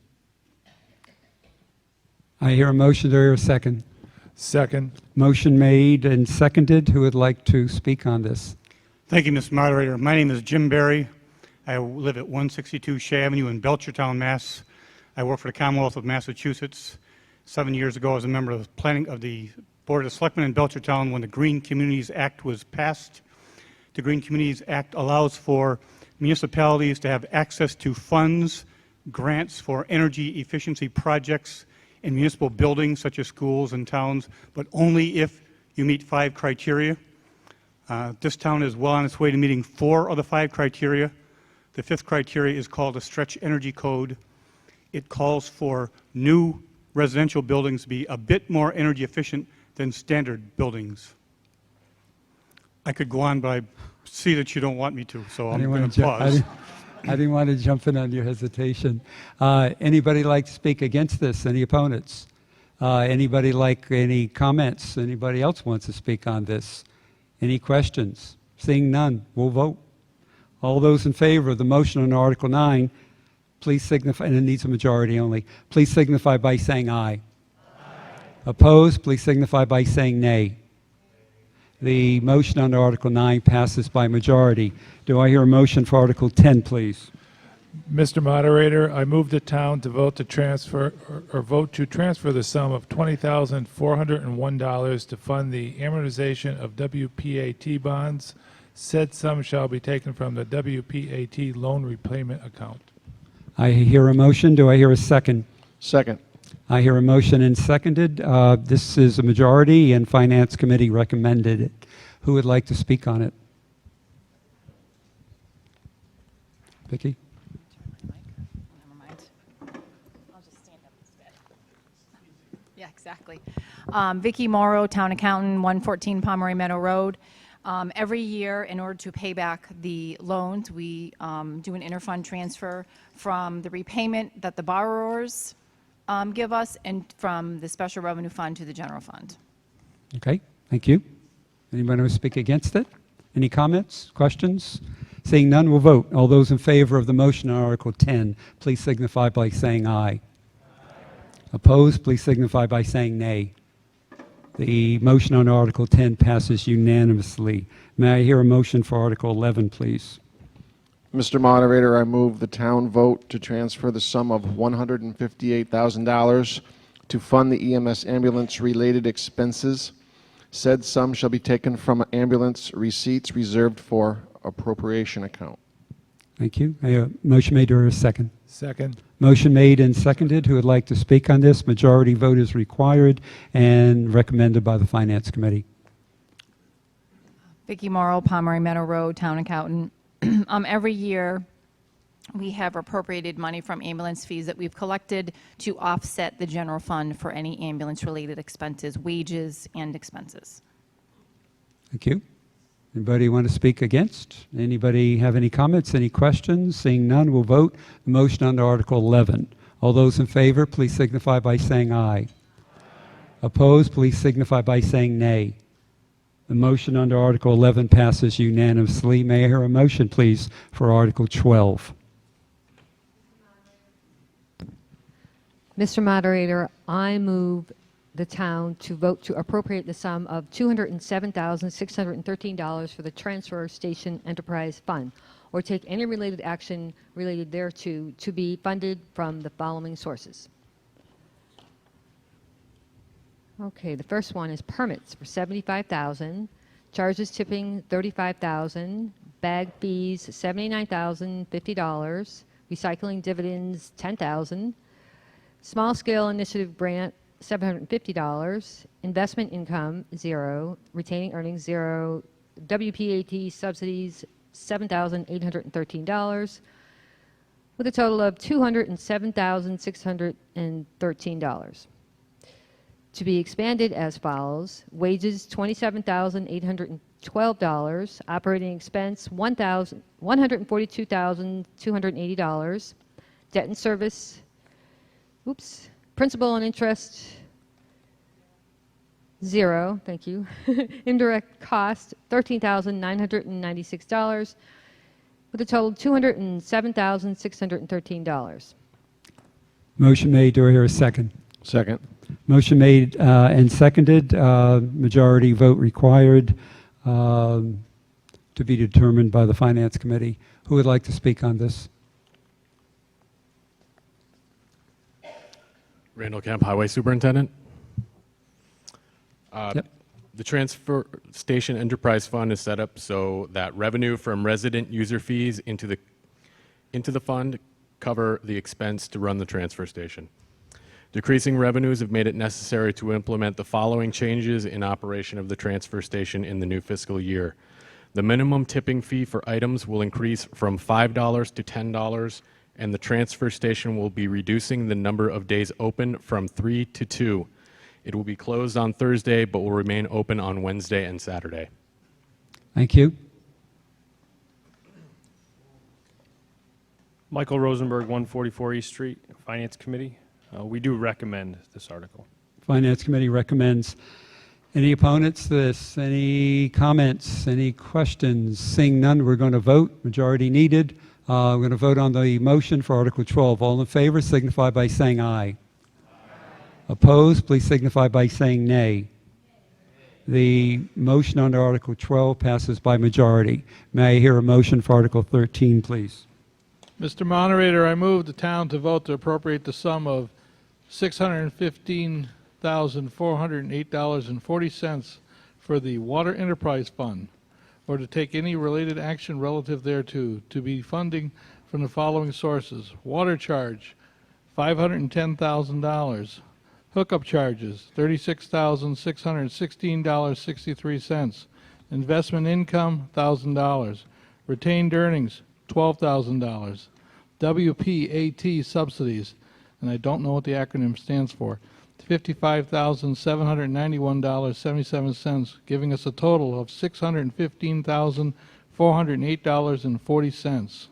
I hear a motion. Do I hear a second? Second. Motion made and seconded. Who would like to speak on this? Thank you, Mr. Moderator. My name is Jim Berry. I live at 162 Shea Avenue in Belchertown, Mass. I work for the Commonwealth of Massachusetts. 7 years ago, I was a member of the planning of the Board of Selectmen in Belchertown when the Green Communities Act was passed. The Green Communities Act allows for municipalities to have access to funds, grants for energy efficiency projects in municipal buildings such as schools and towns, but only if you meet 5 criteria. This town is well on its way to meeting 4 of the 5 criteria. The 5th criteria is called a stretch energy code. It calls for new residential buildings to be a bit more energy efficient than standard buildings. I could go on, but I see that you don't want me to, so I'm going to pause. I didn't want to jump in on your hesitation. Anybody like to speak against this? Any opponents? Anybody like any comments? Anybody else wants to speak on this? Any questions? Seeing none, we'll vote. All those in favor of the motion on Article 9, please signify, and it needs a majority only, please signify by saying aye. Opposed, please signify by saying nay. The motion on Article 9 passes by majority. Do I hear a motion for Article 10, please? Mr. Moderator, I move the town to vote to transfer or vote to transfer the sum of $20,401 to fund the amortization of WPAT bonds. Said sum shall be taken from the WPAT loan repayment account. I hear a motion. Do I hear a second? Second. I hear a motion and seconded. This is a majority, and Finance Committee recommended it. Who would like to speak on it? Vicki? Yeah, exactly. Vicki Morrow, Town Accountant, 114 Pomeroy Meadow Road. Every year, in order to pay back the loans, we do an interfund transfer from the repayment that the borrowers give us and from the special revenue fund to the general fund. Okay, thank you. Anybody want to speak against it? Any comments, questions? Seeing none, we'll vote. All those in favor of the motion on Article 10, please signify by saying aye. Opposed, please signify by saying nay. The motion on Article 10 passes unanimously. May I hear a motion for Article 11, please? Mr. Moderator, I move the town vote to transfer the sum of $158,000 to fund the EMS ambulance-related expenses. Said sum shall be taken from ambulance receipts reserved for appropriation account. Thank you. Motion made or a second? Second. Motion made and seconded. Who would like to speak on this? Majority vote is required and recommended by the Finance Committee. Vicki Morrow, Pomeroy Meadow Road, Town Accountant. Every year, we have appropriated money from ambulance fees that we've collected to offset the general fund for any ambulance-related expenses, wages, and expenses. Thank you. Anybody want to speak against? Anybody have any comments, any questions? Seeing none, we'll vote. The motion under Article 11. All those in favor, please signify by saying aye. Opposed, please signify by saying nay. The motion under Article 11 passes unanimously. May I hear a motion, please, for Article 12? Mr. Moderator, I move the town to vote to appropriate the sum of $207,613 for the Transfer Station Enterprise Fund, or take any related action related thereto to be funded from the following sources. Okay, the first one is permits for $75,000, charges tipping $35,000, bag fees $79,050, recycling dividends $10,000, small scale initiative grant $750, investment income $0, retaining earnings $0, WPAT subsidies $7,813, with a total of $207,613. To be expanded as follows: wages $27,812, operating expense $142,280, debt and service, principal and interest $0, thank you. Indirect cost $13,996, with a total of $207,613. Motion made. Do I hear a second? Second. Motion made and seconded, majority vote required, to be determined by the Finance Committee. Who would like to speak on this? Randall Kemp, Highway Superintendent. Yep. The Transfer Station Enterprise Fund is set up so that revenue from resident user fees into the fund cover the expense to run the transfer station. Decreasing revenues have made it necessary to implement the following changes in operation of the transfer station in the new fiscal year. The minimum tipping fee for items will increase from $5 to $10, and the transfer station will be reducing the number of days open from 3 to 2. It will be closed on Thursday, but will remain open on Wednesday and Saturday. Thank you. Michael Rosenberg, 144 East Street, Finance Committee. We do recommend this article. Finance Committee recommends. Any opponents to this? Any comments? Any questions? Seeing none, we're going to vote. Majority needed. We're going to vote on the motion for Article 12. All in favor signify by saying aye. Opposed, please signify by saying nay. The motion under Article 12 passes by majority. May I hear a motion for Article 13, please? Mr. Moderator, I move the town to vote to appropriate the sum of $615,408.40 for the Water Enterprise Fund, or to take any related action relative thereto, to be funding from the following sources: water charge, $510,000. Hookup charges, $36,616.63. Investment income, $1,000. Retained earnings, $12,000. WPAT subsidies, and I don't know what the acronym stands for, $55,791.77, giving us a total of $615,408.40.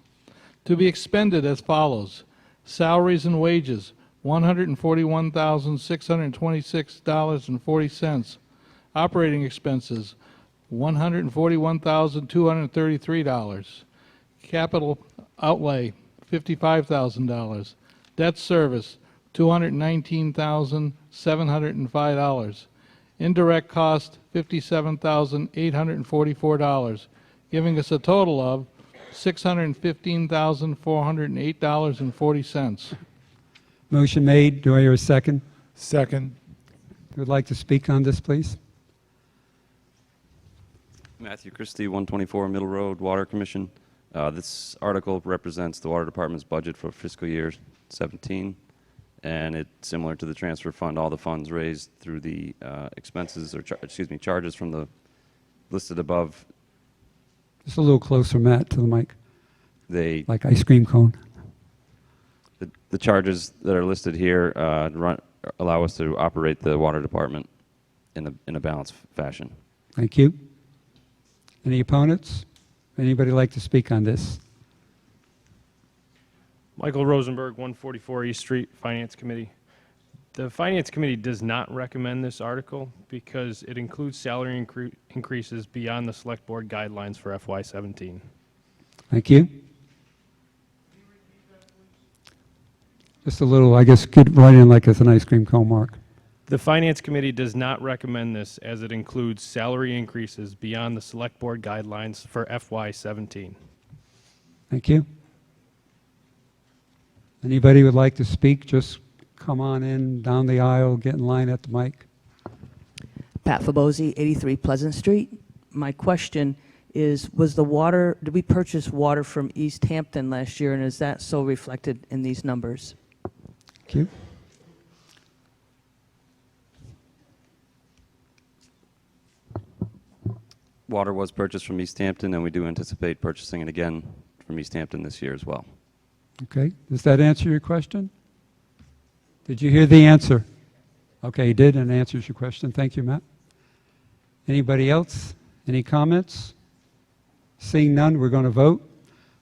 To be expended as follows: salaries and wages, $141,626.40. Operating expenses, $141,233. Capital outlay, $55,000. Debt service, $219,705. Indirect cost, $57,844, giving us a total of $615,408.40. Motion made. Do I hear a second? Second. Who would like to speak on this, please? Matthew Christie, 124 Middle Road, Water Commission. This article represents the Water Department's budget for fiscal year 17, and it's similar to the transfer fund. All the funds raised through the expenses, or charges from the listed above. Just a little closer, Matt, to the mic. They like ice cream cone. The charges that are listed here allow us to operate the Water Department in a balanced fashion. Thank you. Any opponents? Anybody like to speak on this? Michael Rosenberg, 144 East Street, Finance Committee. The Finance Committee does not recommend this article because it includes salary increases beyond the Select Board guidelines for FY17. Thank you. Just a little, I guess, get right in like it's an ice cream cone, Mark. The Finance Committee does not recommend this as it includes salary increases beyond the Select Board guidelines for FY17. Thank you. Anybody would like to speak, just come on in, down the aisle, get in line at the mic. Pat Fabosi, 83 Pleasant Street. My question is, did we purchase water from Easthampton last year, and is that so reflected in these numbers? Thank you. Water was purchased from Easthampton, and we do anticipate purchasing it again from Easthampton this year as well. Okay, does that answer your question? Did you hear the answer? Okay, you did, and it answers your question. Thank you, Matt. Anybody else? Any comments? Seeing none, we're going to vote.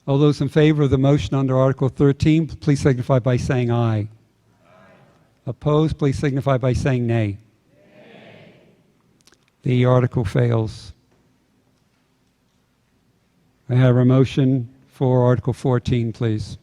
All those in favor of the motion under Article 13, please signify by saying aye. Opposed, please signify by saying nay. The article fails. I have a motion for Article 14, please.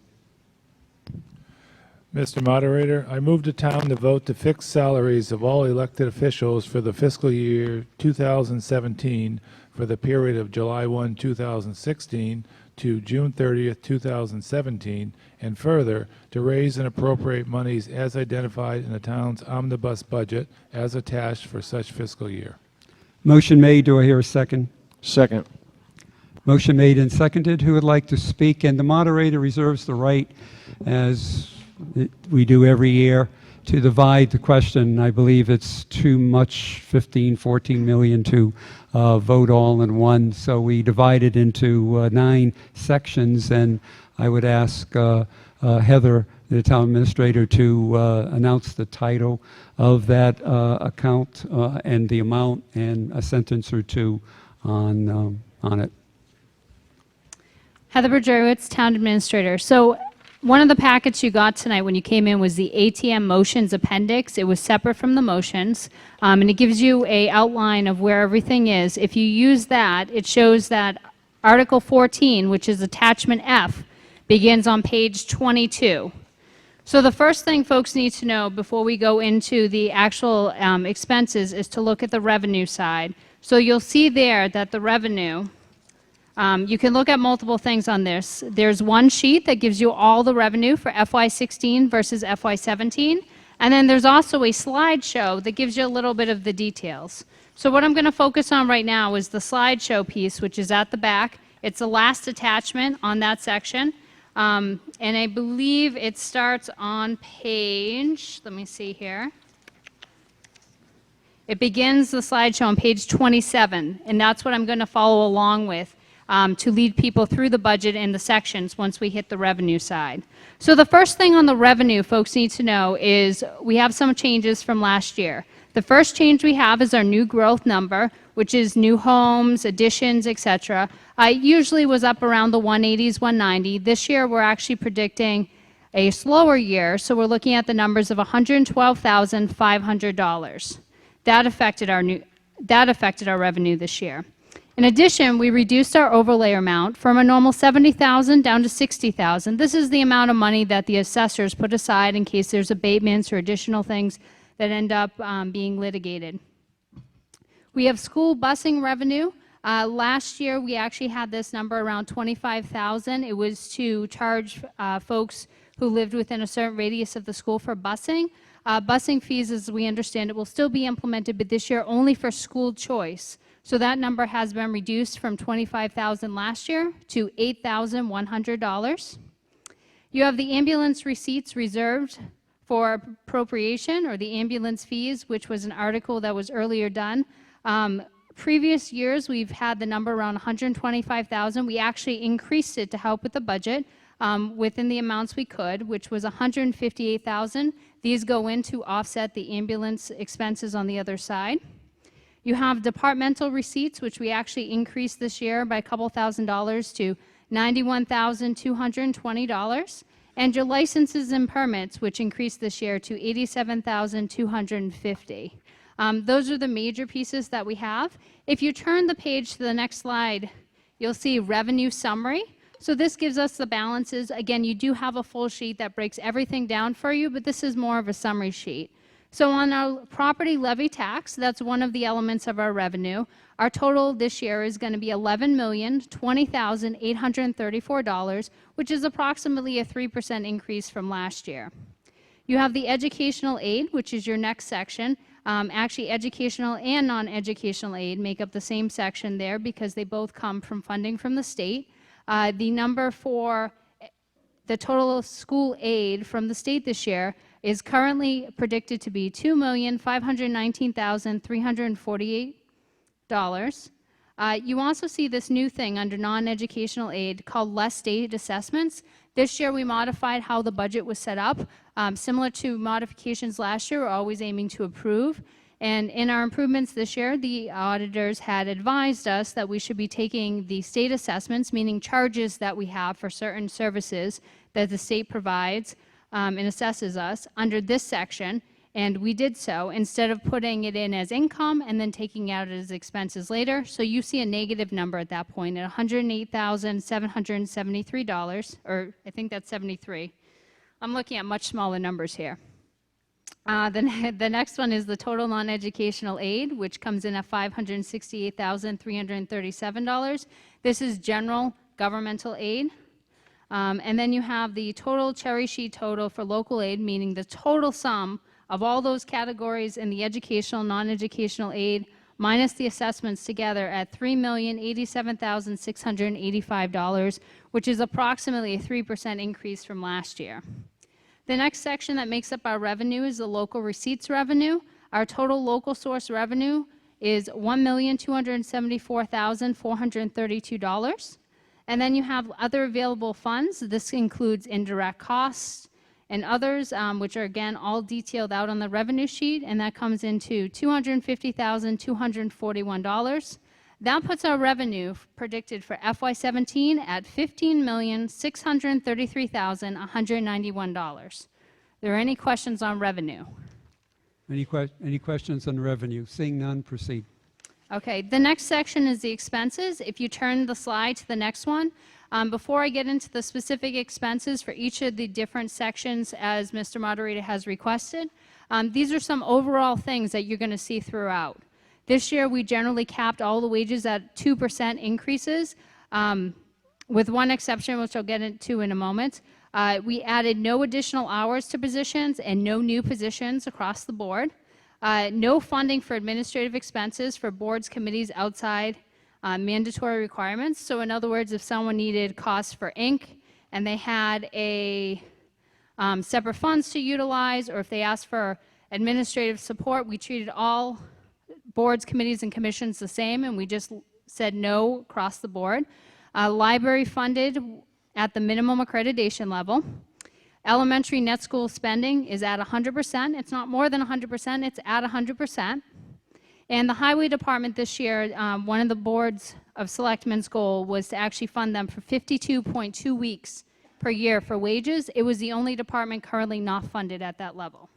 Mr. Moderator, I move the town to vote to fix salaries of all elected officials for the fiscal year 2017 for the period of July 1, 2016 to June 30th, 2017, and further, to raise and appropriate monies as identified in the town's omnibus budget as attached for such fiscal year. Motion made. Do I hear a second? Second. Motion made and seconded. Who would like to speak? And the moderator reserves the right, as we do every year, to divide the question. I believe it's too much, 15, 14 million, to vote all in one. So we divide it into 9 sections, and I would ask Heather, the town administrator, to announce the title of that account and the amount, and a sentence or two on it. Heather Bergerowitz, Town Administrator. So one of the packets you got tonight when you came in was the ATM motions appendix. It was separate from the motions, and it gives you a outline of where everything is. If you use that, it shows that Article 14, which is attachment F, begins on page 22. So the first thing folks need to know before we go into the actual expenses is to look at the revenue side. So you'll see there that the revenue, you can look at multiple things on this. There's one sheet that gives you all the revenue for FY16 versus FY17. And then there's also a slideshow that gives you a little bit of the details. So what I'm going to focus on right now is the slideshow piece, which is at the back. It's the last attachment on that section. And I believe it starts on page, let me see here. It begins the slideshow on page 27, and that's what I'm going to follow along with to lead people through the budget and the sections once we hit the revenue side. So the first thing on the revenue folks need to know is we have some changes from last year. The first change we have is our new growth number, which is new homes, additions, etc. It usually was up around the 180s, 190. This year we're actually predicting a slower year, so we're looking at the numbers of $112,500. That affected our revenue this year. In addition, we reduced our overlay amount from a normal $70,000 down to $60,000. This is the amount of money that the assessors put aside in case there's abatements or additional things that end up being litigated. We have school busing revenue. Last year, we actually had this number around $25,000. It was to charge folks who lived within a certain radius of the school for busing. Busing fees, as we understand it, will still be implemented, but this year only for school choice. So that number has been reduced from $25,000 last year to $8,100. You have the ambulance receipts reserved for appropriation, or the ambulance fees, which was an article that was earlier done. Previous years, we've had the number around $125,000. We actually increased it to help with the budget within the amounts we could, which was $158,000. These go in to offset the ambulance expenses on the other side. You have departmental receipts, which we actually increased this year by a couple $1,000s to $91,220. And your licenses and permits, which increased this year to $87,250. Those are the major pieces that we have. If you turn the page to the next slide, you'll see revenue summary. So this gives us the balances. Again, you do have a full sheet that breaks everything down for you, but this is more of a summary sheet. So on our property levy tax, that's one of the elements of our revenue. Our total this year is going to be $11,020,834, which is approximately a 3% increase from last year. You have the educational aid, which is your next section. Actually, educational and non-educational aid make up the same section there because they both come from funding from the state. The number for the total school aid from the state this year is currently predicted to be $2,519,348. You also see this new thing under non-educational aid called less state assessments. This year we modified how the budget was set up. Similar to modifications last year, we're always aiming to improve. And in our improvements this year, the auditors had advised us that we should be taking the state assessments, meaning charges that we have for certain services that the state provides and assesses us under this section, and we did so instead of putting it in as income and then taking out as expenses later. So you see a negative number at that point at $108,773, or I think that's 73. I'm looking at much smaller numbers here. The next one is the total non-educational aid, which comes in at $568,337. This is general governmental aid. And then you have the total cherry sheet total for local aid, meaning the total sum of all those categories in the educational, non-educational aid, minus the assessments together at $3,087,685, which is approximately a 3% increase from last year. The next section that makes up our revenue is the local receipts revenue. Our total local source revenue is $1,274,432. And then you have other available funds. This includes indirect costs and others, which are again all detailed out on the revenue sheet, and that comes into $250,241. That puts our revenue predicted for FY17 at $15,633,191. Are there any questions on revenue? Any questions on revenue? Seeing none, proceed. Okay, the next section is the expenses. If you turn the slide to the next one, before I get into the specific expenses for each of the different sections as Mr. Moderator has requested, these are some overall things that you're going to see throughout. This year, we generally capped all the wages at 2% increases, with one exception, which I'll get into in a moment. We added no additional hours to positions and no new positions across the board. No funding for administrative expenses for boards, committees outside mandatory requirements. So in other words, if someone needed costs for ink and they had a separate funds to utilize, or if they asked for administrative support, we treated all boards, committees, and commissions the same, and we just said no across the board. Library funded at the minimum accreditation level. Elementary net school spending is at 100%. It's not more than 100%, it's at 100%. And the highway department this year, one of the boards of selectmen's goal was to actually fund them for 52.2 weeks per year for wages. It was the only department currently not funded at that level.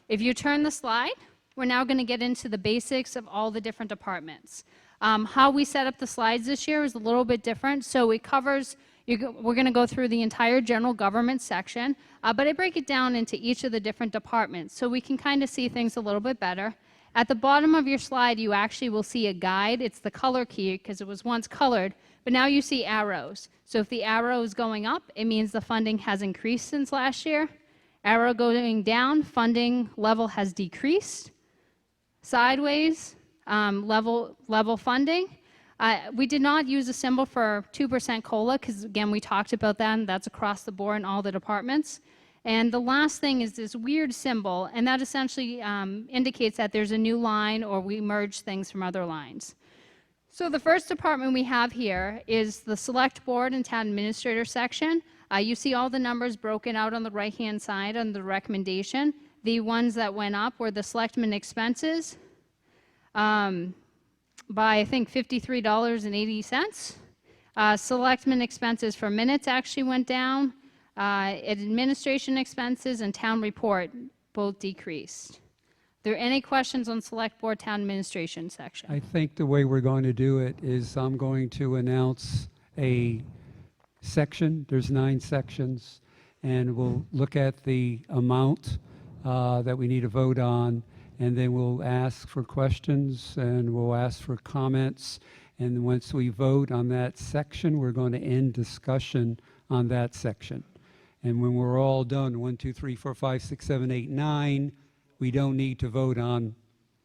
If you turn the slide, we're now going to get into the basics of all the different departments. How we set up the slides this year is a little bit different. So it covers, we're going to go through the entire general government section, but I break it down into each of the different departments so we can kind of see things a little bit better. At the bottom of your slide, you actually will see a guide. It's the color key because it was once colored, but now you see arrows. So if the arrow is going up, it means the funding has increased since last year. Arrow going down, funding level has decreased. Sideways, level funding. We did not use a symbol for 2% COLA because, again, we talked about that, and that's across the board in all the departments. And the last thing is this weird symbol, and that essentially indicates that there's a new line or we merge things from other lines. So the first department we have here is the Select Board and Town Administrator section. You see all the numbers broken out on the right-hand side on the recommendation. The ones that went up were the selectmen expenses by, I think, $53.80. Selectmen expenses for minutes actually went down. Administration expenses and town report both decreased. Are there any questions on Select Board Town Administration section? I think the way we're going to do it is I'm going to announce a section. There's 9 sections, and we'll look at the amount that we need to vote on, and then we'll ask for questions and we'll ask for comments. And once we vote on that section, we're going to end discussion on that section. And when we're all done, 1, 2, 3, 4, 5, 6, 7, 8, 9, we don't need to vote on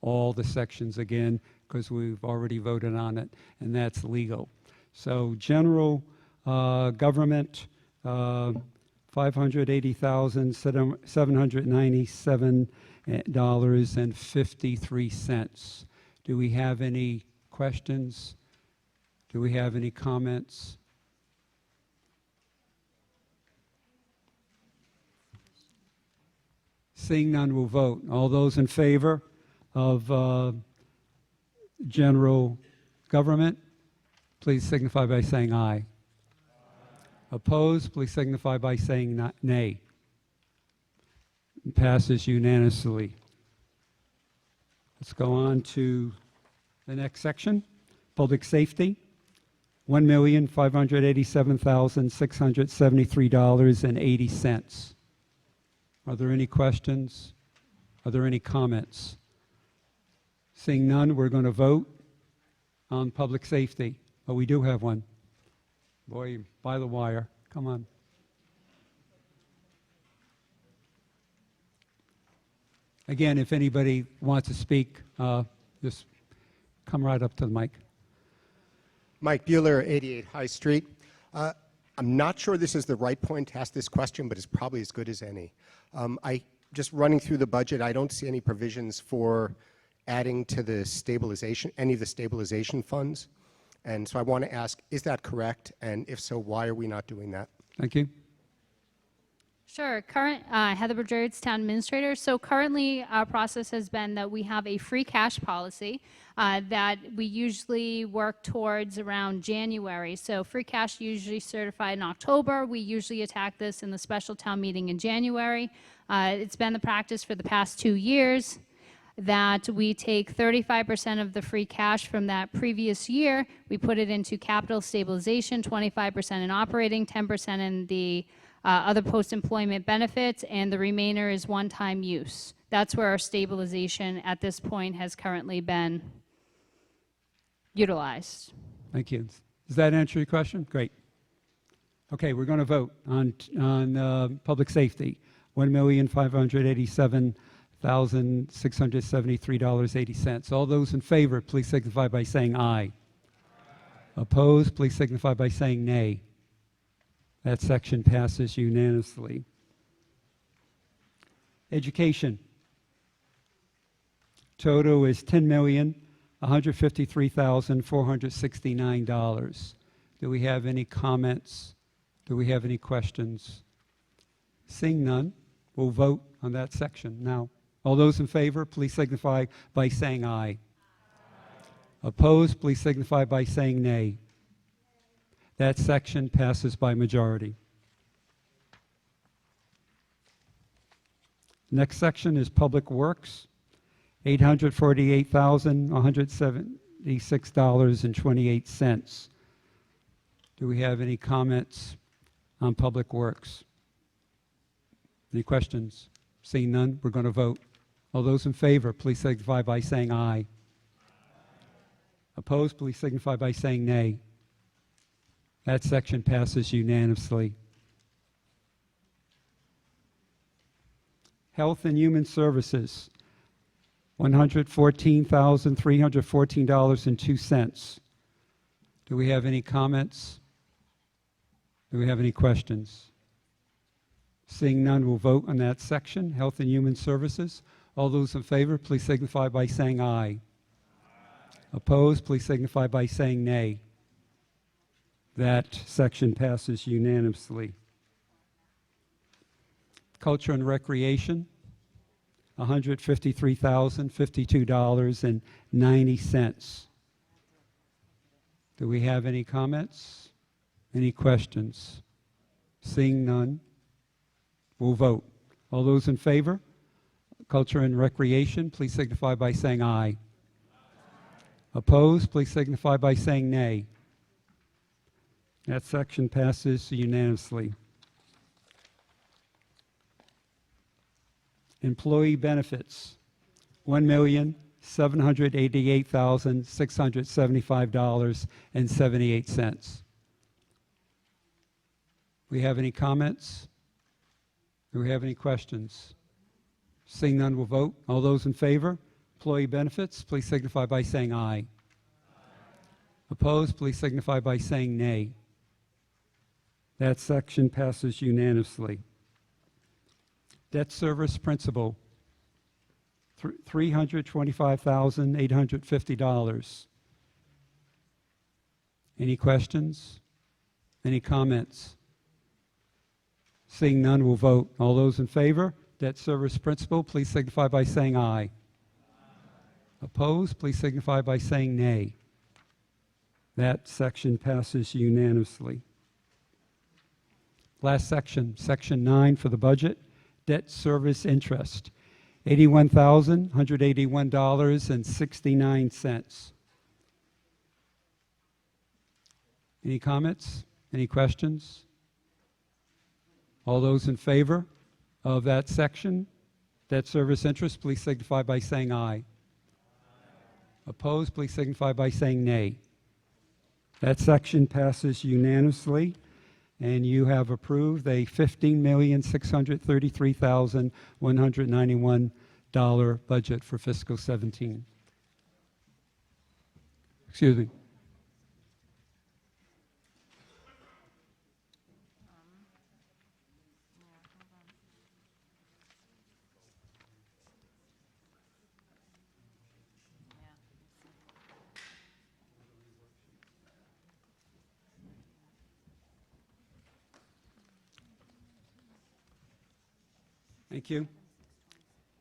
all the sections again because we've already voted on it, and that's legal. So general government, $580,797.53. Do we have any questions? Do we have any comments? Seeing none, we'll vote. All those in favor of general government, please signify by saying aye. Opposed, please signify by saying nay. It passes unanimously. Let's go on to the next section, public safety, $1,587,673.80. Are there any questions? Are there any comments? Seeing none, we're going to vote on public safety. Oh, we do have one. Boy, by the wire. Come on. Again, if anybody wants to speak, just come right up to the mic. Mike Bueller, 88 High Street. I'm not sure this is the right point to ask this question, but it's probably as good as any. Just running through the budget, I don't see any provisions for adding to the stabilization, any of the stabilization funds. And so I want to ask, is that correct? And if so, why are we not doing that? Thank you. Sure. Heather Bergeritz, Town Administrator. So currently, our process has been that we have a free cash policy that we usually work towards around January. So free cash usually certified in October. We usually attack this in the special town meeting in January. It's been the practice for the past 2 years that we take 35% of the free cash from that previous year. We put it into capital stabilization, 25% in operating, 10% in the other post-employment benefits, and the remainder is one-time use. That's where our stabilization at this point has currently been utilized. Thank you. Does that answer your question? Great. Okay, we're going to vote on public safety. $1,587,673.80. All those in favor, please signify by saying aye. Opposed, please signify by saying nay. That section passes unanimously. Education. Total is $10,153,469. Do we have any comments? Do we have any questions? Seeing none, we'll vote on that section now. All those in favor, please signify by saying aye. Opposed, please signify by saying nay. That section passes by majority. Next section is Public Works, $848,176.28. Do we have any comments on Public Works? Any questions? Seeing none, we're going to vote. All those in favor, please signify by saying aye. Opposed, please signify by saying nay. That section passes unanimously. Health and Human Services, $114,314.02. Do we have any comments? Do we have any questions? Seeing none, we'll vote on that section, Health and Human Services. All those in favor, please signify by saying aye. Opposed, please signify by saying nay. That section passes unanimously. Culture and Recreation, $153,052.90. Do we have any comments? Any questions? Seeing none, we'll vote. All those in favor? Culture and Recreation, please signify by saying aye. Opposed, please signify by saying nay. That section passes unanimously. Employee Benefits, $1,788,675.78. We have any comments? Do we have any questions? Seeing none, we'll vote. All those in favor? Employee Benefits, please signify by saying aye. Opposed, please signify by saying nay. That section passes unanimously. Debt Service Principal, $325,850. Any questions? Any comments? Seeing none, we'll vote. All those in favor? Debt Service Principal, please signify by saying aye. Opposed, please signify by saying nay. That section passes unanimously. Last section, Section 9 for the budget, Debt Service Interest, $81,181.69. Any comments? Any questions? All those in favor of that section, debt service interest, please signify by saying aye. Opposed, please signify by saying nay. That section passes unanimously, and you have approved a $15,633,191 budget for fiscal 17. Excuse me. Thank you.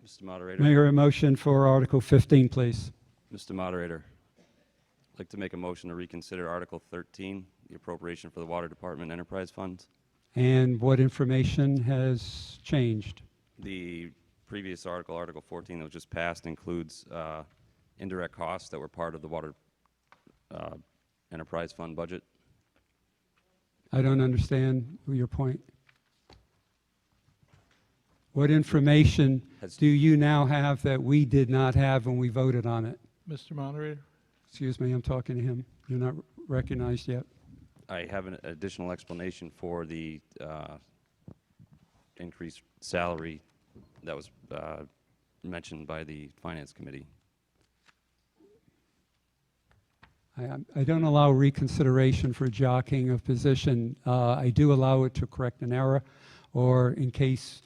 Mr. Moderator. May I hear a motion for Article 15, please? Mr. Moderator, I'd like to make a motion to reconsider Article 13, the appropriation for the Water Department Enterprise Funds. And what information has changed? The previous article, Article 14, that was just passed, includes indirect costs that were part of the Water Enterprise Fund budget. I don't understand your point. What information do you now have that we did not have when we voted on it? Mr. Moderator? Excuse me, I'm talking to him. You're not recognized yet. I have an additional explanation for the increased salary that was mentioned by the Finance Committee. I don't allow reconsideration for jockeying of position. I do allow it to correct an error, or in case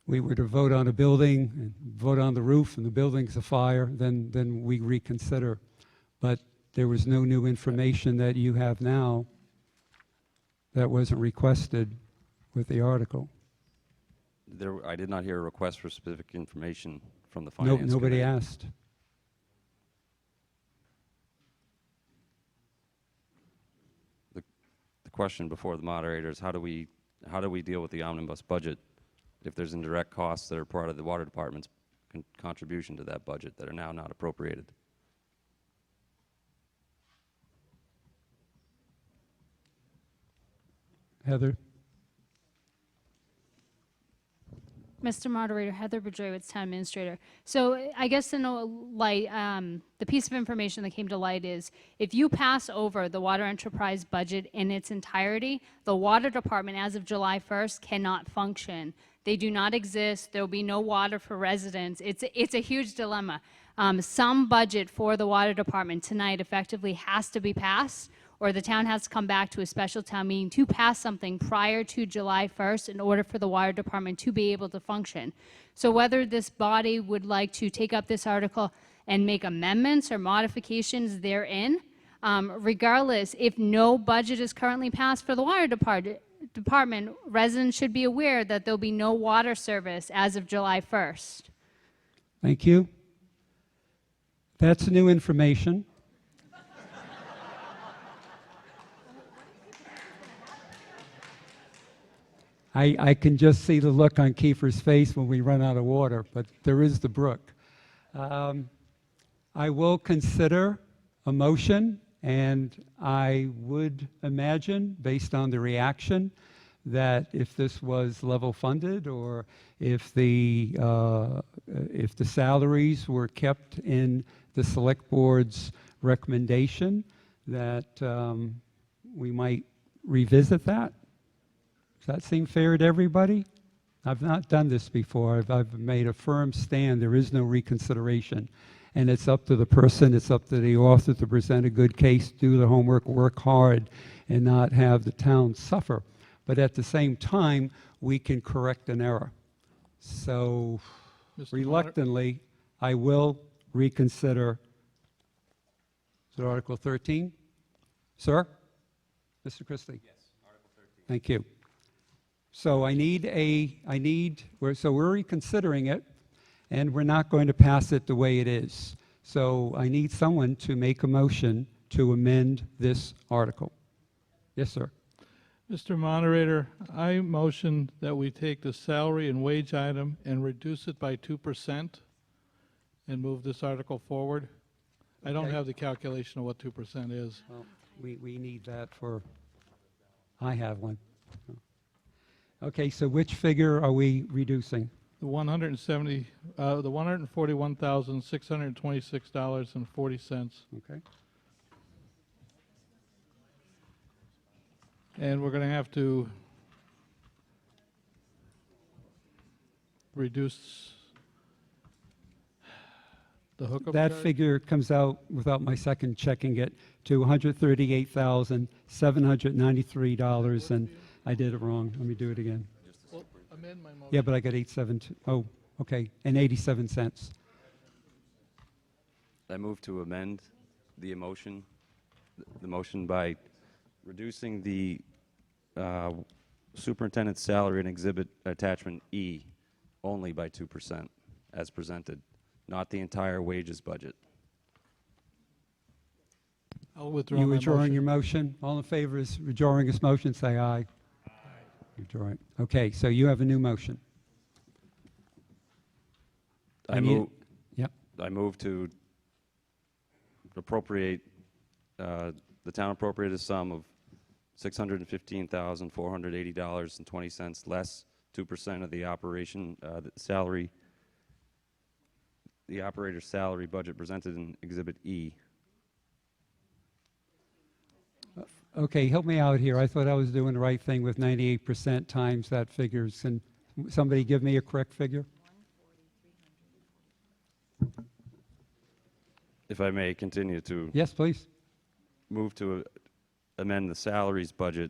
we were to vote on a building and vote on the roof and the building's afire, then we reconsider. But there was no new information that you have now that wasn't requested with the article. I did not hear a request for specific information from the Finance Committee. Nobody asked. The question before the moderator is how do we deal with the omnibus budget if there's indirect costs that are part of the Water Department's contribution to that budget that are now not appropriated? Heather? Mr. Moderator, Heather Bedrowitz, Town Administrator. So I guess in a light, the piece of information that came to light is if you pass over the water enterprise budget in its entirety, the water department as of July 1st cannot function. They do not exist. There will be no water for residents. It's a huge dilemma. Some budget for the water department tonight effectively has to be passed, or the town has to come back to a special town meeting to pass something prior to July 1st in order for the water department to be able to function. So whether this body would like to take up this article and make amendments or modifications therein, regardless, if no budget is currently passed for the water department, residents should be aware that there'll be no water service as of July 1st. Thank you. That's new information. I can just see the look on Kiefer's face when we run out of water, but there is the brook. I will consider a motion, and I would imagine, based on the reaction, that if this was level funded or if the salaries were kept in the select board's recommendation, that we might revisit that. Does that seem fair to everybody? I've not done this before. I've made a firm stand. There is no reconsideration. And it's up to the person, it's up to the author to present a good case, do the homework, work hard, and not have the town suffer. But at the same time, we can correct an error. So reluctantly, I will reconsider. Is it Article 13? Sir? Mr. Christie? Yes, Article 13. Thank you. So we're reconsidering it, and we're not going to pass it the way it is. So I need someone to make a motion to amend this article. Yes, sir. Mr. Moderator, I motion that we take the salary and wage item and reduce it by 2% and move this article forward. I don't Okay. have the calculation of what 2% is. Well, we need that for, I have one. Okay, so which figure are we reducing? The $141,626.40. Okay. And we're going to have to reduce the hookup That charge? figure comes out, without my second checking it, to $138,793, and I did it wrong. Let me do it again. Well, amend my motion. Yeah, but I got 872. Oh, okay, and 87 cents. I move to amend the motion by reducing the superintendent's salary in exhibit attachment E only by 2% as presented, not the entire wages budget. I'll withdraw You my withdrawing motion. your motion? All in favor is withdrawing his motion, say aye. Withdraw it. Okay, so you have a new motion. I need- move. Yep. I move to appropriate, the town appropriate a sum of $615,480.20 less 2% of the operation the salary, the operator's salary budget presented in Exhibit E. Okay, help me out here. I thought I was doing the right thing with 98% times that figure. Can somebody give me a correct figure? If I may continue to. Yes, please. Move to amend the salaries budget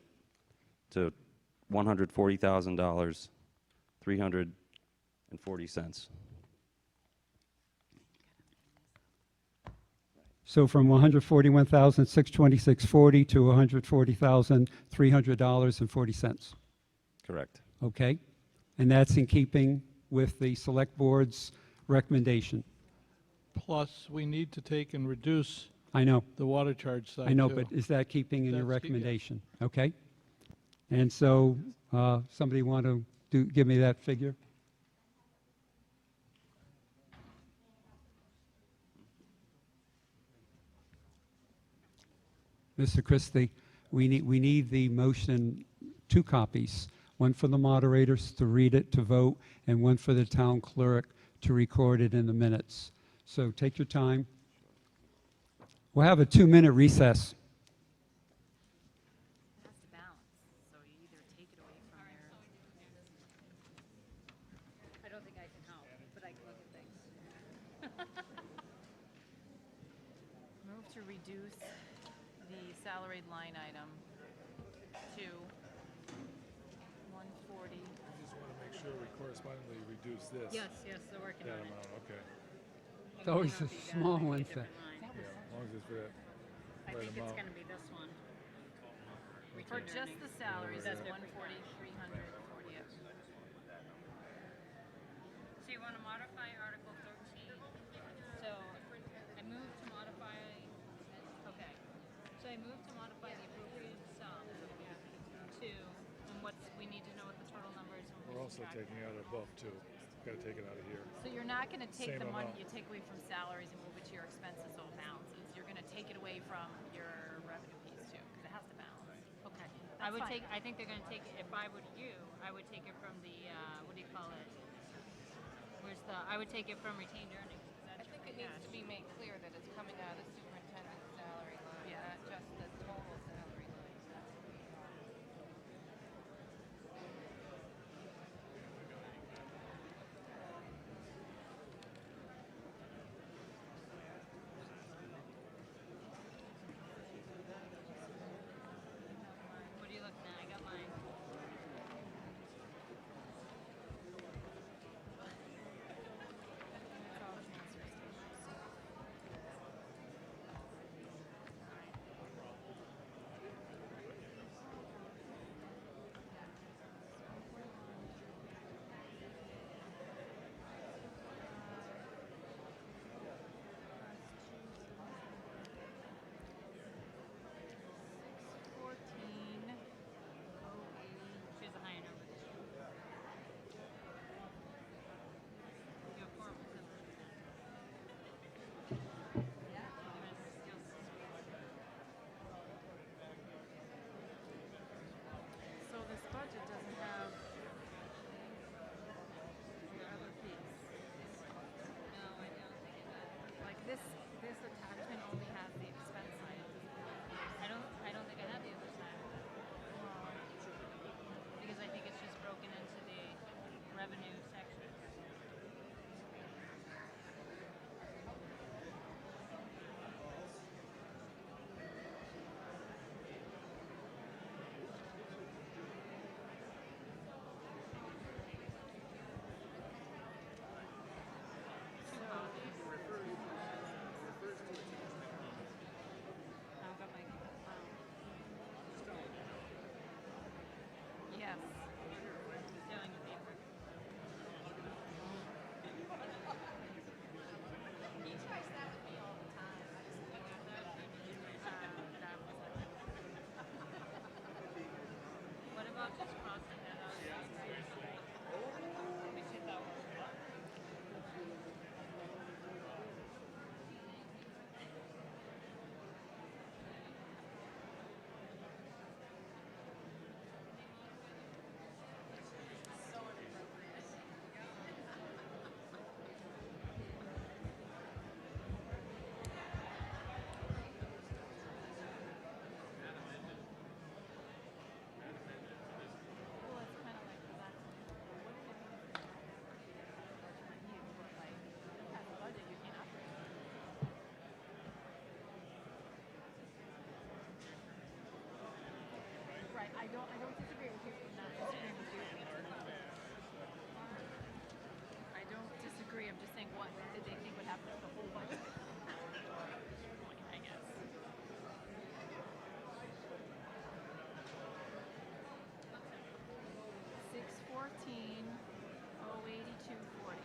to $140,000, 340 cents. So from $141,626.40 to $140,300.40. Correct. Okay, and that's in keeping with the select board's recommendation. Plus, we need to take and reduce I know. the water charge side, I know, too. but is that keeping in your That's keep- yeah. recommendation? Okay. And so, somebody want to give me that figure? Mr. Christie, we need the motion, 2 copies, one for the moderators to read it, to vote, and one for the town clerk to record it in the minutes. So take your time. We'll have a 2-minute recess. I don't think I can help, but I can look at things. Move to reduce the salaried line item to 140. I just want to make sure we correspondingly reduce this. Yes, they're working That on it. amount, okay. It's always a small one. Yeah, as long as it's for that I right think it's amount. going to be this one. For Retained just earnings. the salaries, That's it's different. 140, 340. So you want to modify Article 13. So I move to modify, okay. So I move to modify the appropriated sum to, and we need to know what the total number is. when We're also subtract taking out above too. Got to take it out of here. So you're not going to take Same the money amount. you take away from salaries and move it to your expenses or balances. You're going to take it away from your revenue piece too, because it has to balance. Okay. I would That's take, fine. I think they're going to take, if I were you, I would take it from the, what do you call it? I would take it from retained earnings. 'cause that's your free cash. be made clear that it's coming out of superintendent's salary line, not just the total salary line. What are you looking at? I got mine. I don't disagree, I'm just saying, what did they think would happen to the whole budget? I guess. 614, 08240.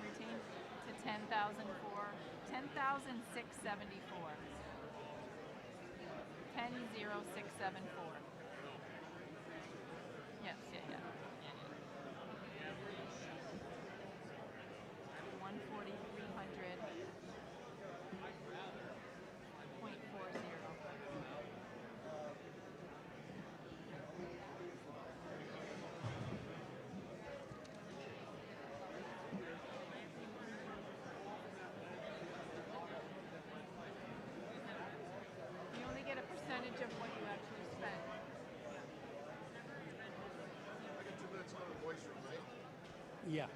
Retained to 10,004, 10,674. 10,0674. Yes, yeah. 140, 300. 0.40. You only get a percentage of what you actually spend. Yeah.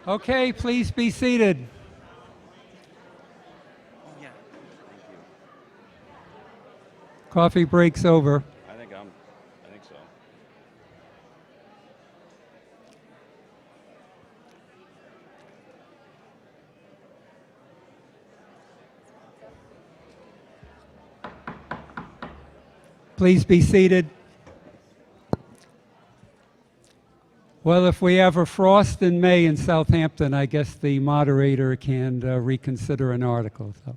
Okay, please be seated. Coffee break's over. I think so. Please be seated. Well, if we have a frost in May in Southampton, I guess the moderator can reconsider an article. So,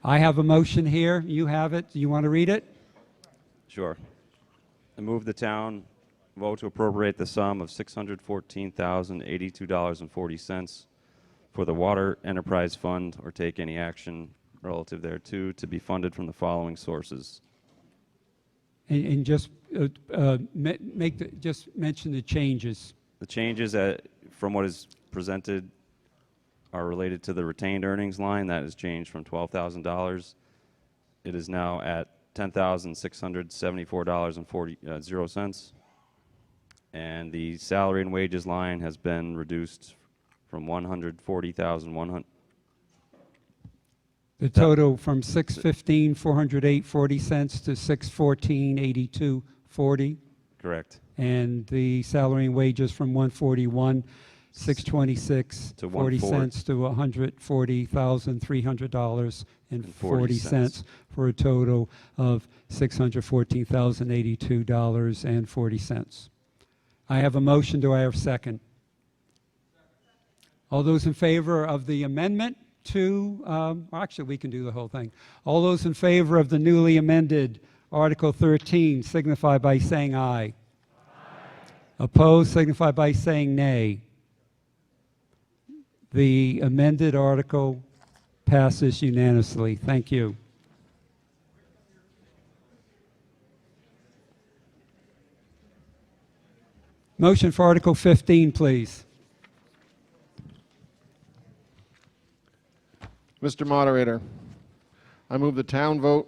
I have a motion here. You have it. Do you want to read it? Sure. I move the town vote to appropriate the sum of $614,082.40 for the Water Enterprise Fund or take any action relative thereto to be funded from the following sources. And just just mention the changes. The changes from what is presented are related to the retained earnings line. That has changed from $12,000. It is now at $10,674.40. And the salary and wages line has been reduced from $140,100. The total from $615,408.40 to $614,82.40. Correct. And the salary and wages from $141,626.40 to $140,300.40 for a total of $614,082.40. I have a motion. Do I have a second? All those in favor of the amendment to, actually, we can do the whole thing. All those in favor of the newly amended Article 13 signify by saying aye. Opposed signify by saying nay. The amended article passes unanimously. Thank you. Motion for Article 15, please. Mr. Moderator, I move the town vote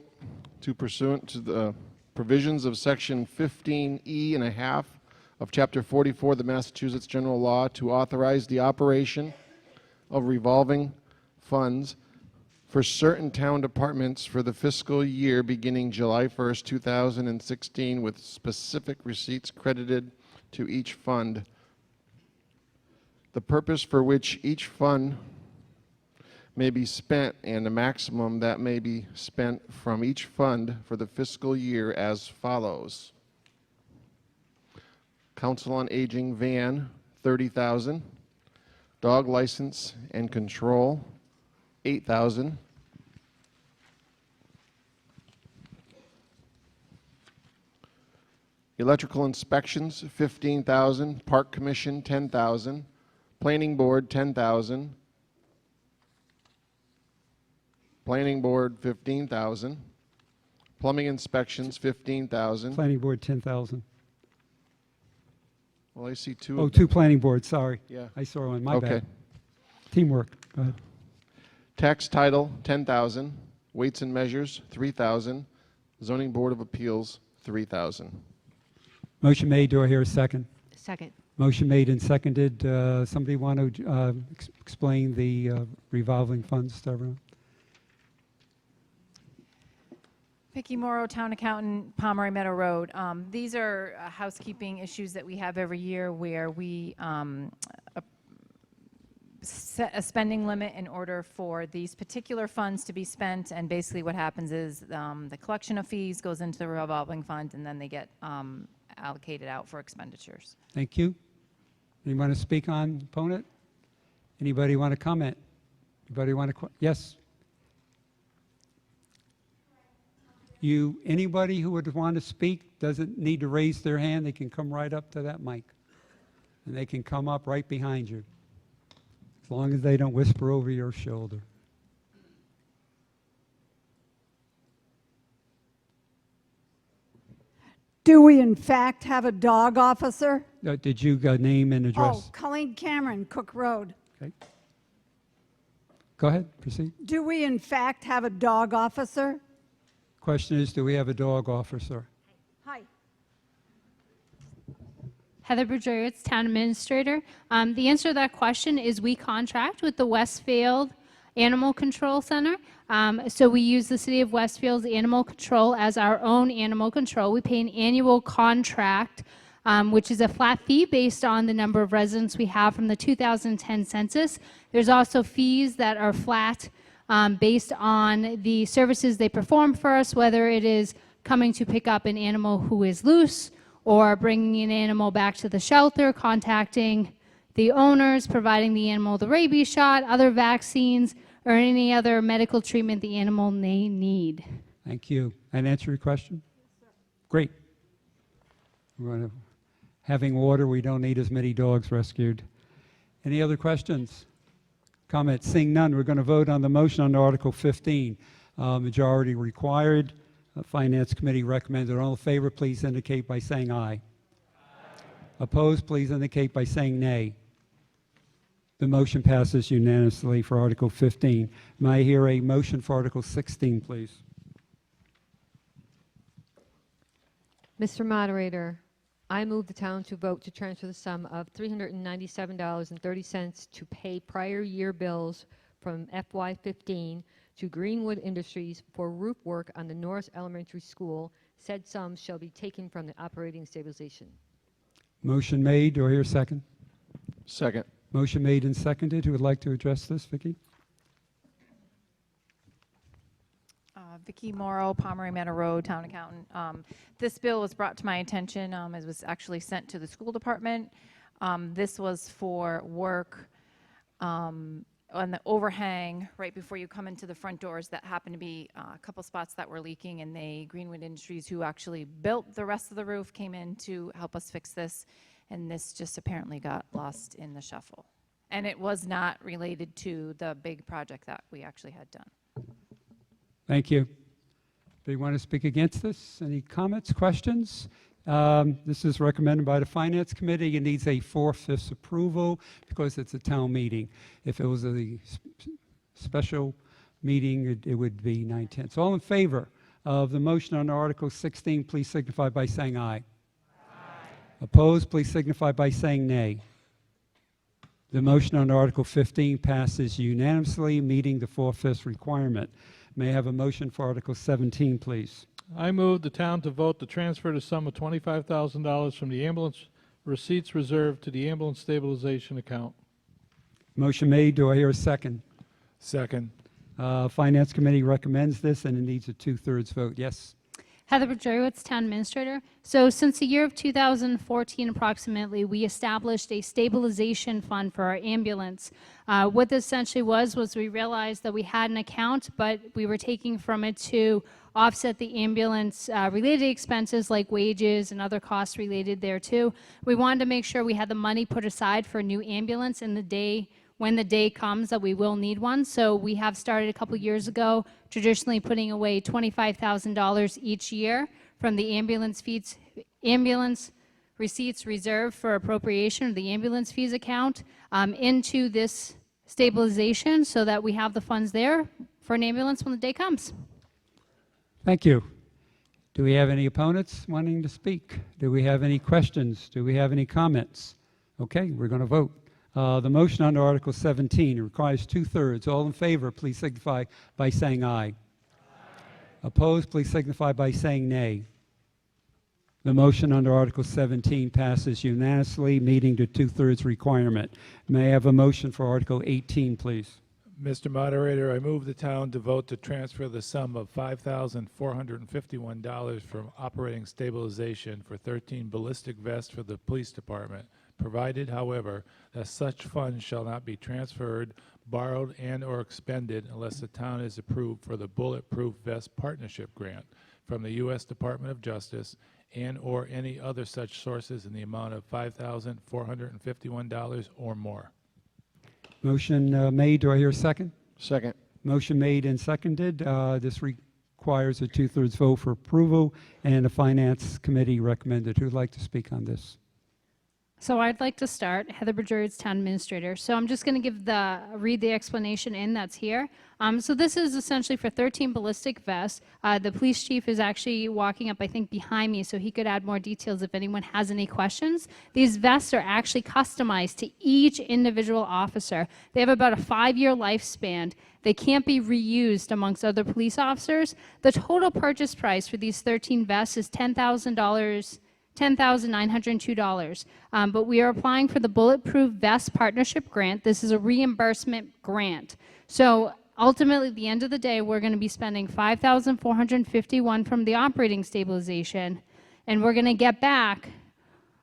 to pursuant to the provisions of Section 15E and a half of Chapter 44 of the Massachusetts General Law to authorize the operation of revolving funds for certain town departments for the fiscal year beginning July 1st, 2016, with specific receipts credited to each fund. The purpose for which each fund may be spent and the maximum that may be spent from each fund for the fiscal year as follows. Council on Aging van, $30,000. Dog license and control, $8,000. Electrical inspections, $15,000. Park Commission, $10,000. Planning Board, $10,000. Planning Board, $15,000. Plumbing inspections, $15,000. Planning Board, 10,000. Well, I see two. Oh, two planning boards, sorry. Yeah. I saw one, my Okay. bad. Teamwork, go ahead. Tax title, $10,000. Weights and measures, $3,000. Zoning Board of Appeals, $3,000. Motion made, do I hear a second? Second. Motion made and seconded. Somebody want to explain the revolving funds to everyone? Vicki Morrow, Town Accountant, Pomeroy Meadow Road. These are housekeeping issues that we have every year where we set a spending limit in order for these particular funds to be spent, and basically what happens is the collection of fees goes into the revolving fund, and then they get allocated out for expenditures. Thank you. Anyone want to speak on opponent? Anybody want to comment? Anybody want to? Yes. Anybody who would want to speak doesn't need to raise their hand. They can come right up to that mic, and they can come up right behind you, as long as they don't whisper over your shoulder. Do we in fact have a dog officer? Did you name and address? Oh, Colleen Cameron, Cook Road. Okay. Go ahead, proceed. Do we in fact have a dog officer? Question is, do we have a dog officer? Hi. Heather Bergerowitz, Town Administrator. The answer to that question is we contract with the Westfield Animal Control Center. So we use the City of Westfield's animal control as our own animal control. We pay an annual contract, which is a flat fee based on the number of residents we have from the 2010 census. There's also fees that are flat based on the services they perform for us, whether it is coming to pick up an animal who is loose, or bringing an animal back to the shelter, contacting the owners, providing the animal the rabies shot, other vaccines, or any other medical treatment the animal may need. Thank you. And answer your question? Great. Having water, we don't need as many dogs rescued. Any other questions? Comments? Seeing none, we're going to vote on the motion on Article 15. Majority required. Finance Committee recommended. All in favor, please indicate by saying aye. Opposed, please indicate by saying nay. The motion passes unanimously for Article 15. May I hear a motion for Article 16, please? Mr. Moderator, I move the town to vote to transfer the sum of $397.30 to pay prior year bills from FY15 to Greenwood Industries for roof work on the Norris Elementary School. Said sums shall be taken from the operating stabilization. Motion made. Do I hear a second? Second. Motion made and seconded. Who would like to address this, Vicki? Vicki Morrow, Pomeroy Meadow Road, Town Accountant. This bill was brought to my attention. It was actually sent to the school department. This was for work on the overhang right before you come into the front doors. That happened to be a couple spots that were leaking, and Greenwood Industries, who actually built the rest of the roof, came in to help us fix this, and this just apparently got lost in the shuffle. And it was not related to the big project that we actually had done. Thank you. Do you want to speak against this? Any comments, questions? This is recommended by the Finance Committee. It needs a 4/5 approval because it's a town meeting. If it was a special meeting, it would be 9/10. All in favor of the motion on Article 16, please signify by saying aye. Opposed, please signify by saying nay. The motion on Article 15 passes unanimously, meeting the 4/5 requirement. May I have a motion for Article 17, please? I move the town to vote to transfer the sum of $25,000 from the ambulance receipts reserve to the ambulance stabilization account. Motion made. Do I hear a second? Second. Finance Committee recommends this, and it needs a 2/3 vote. Yes? Heather Bergerowitz, Town Administrator. So since the year of 2014 approximately, we established a stabilization fund for our ambulance. What this essentially was we realized that we had an account, but we were taking from it to offset the ambulance related expenses like wages and other costs related there too. We wanted to make sure we had the money put aside for a new ambulance when the day comes that we will need one. So we have started a couple years ago, traditionally putting away $25,000 each year from the ambulance receipts reserved for appropriation of the ambulance fees account into this stabilization so that we have the funds there for an ambulance when the day comes. Thank you. Do we have any opponents wanting to speak? Do we have any questions? Do we have any comments? Okay, we're going to vote. The motion under Article 17 requires 2/3. All in favor, please signify by saying aye. Opposed, please signify by saying nay. The motion under Article 17 passes unanimously, meeting the 2/3 requirement. May I have a motion for Article 18, please? Mr. Moderator, I move the town to vote to transfer the sum of $5,451 from operating stabilization for 13 ballistic vests for the police department, provided, however, that such funds shall not be transferred, borrowed, and/or expended unless the town is approved for the Bulletproof Vest Partnership Grant from the U.S. Department of Justice and/or any other such sources in the amount of $5,451 or more. Motion made. Do I hear a second? Second. Motion made and seconded. This requires a 2/3 vote for approval, and the Finance Committee recommended. Who'd like to speak on this? So I'd like to start, Heather Bergerowitz, Town Administrator. So I'm just going to read the explanation in that's here. So this is essentially for 13 ballistic vests. The police chief is actually walking up, I think, behind me, so he could add more details if anyone has any questions. These vests are actually customized to each individual officer. They have about a 5-year lifespan. They can't be reused amongst other police officers. The total purchase price for these 13 vests is $10,902. But we are applying for the Bulletproof Vest Partnership Grant. This is a reimbursement grant. So ultimately, at the end of the day, we're going to be spending $5,451 from the operating stabilization, and we're going to get back,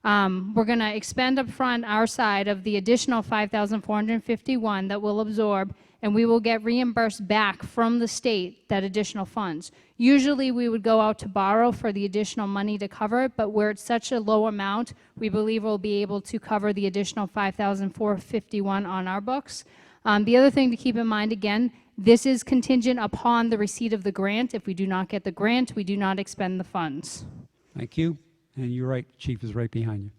we're going to expend up front our side of the additional $5,451 that we'll absorb, and we will get reimbursed back from the state that additional funds. Usually we would go out to borrow for the additional money to cover it, but where it's such a low amount, we believe we'll be able to cover the additional $5,451 on our books. The other thing to keep in mind, again, this is contingent upon the receipt of the grant. If we do not get the grant, we do not expend the funds. Thank you. And you're right, Chief is right behind you.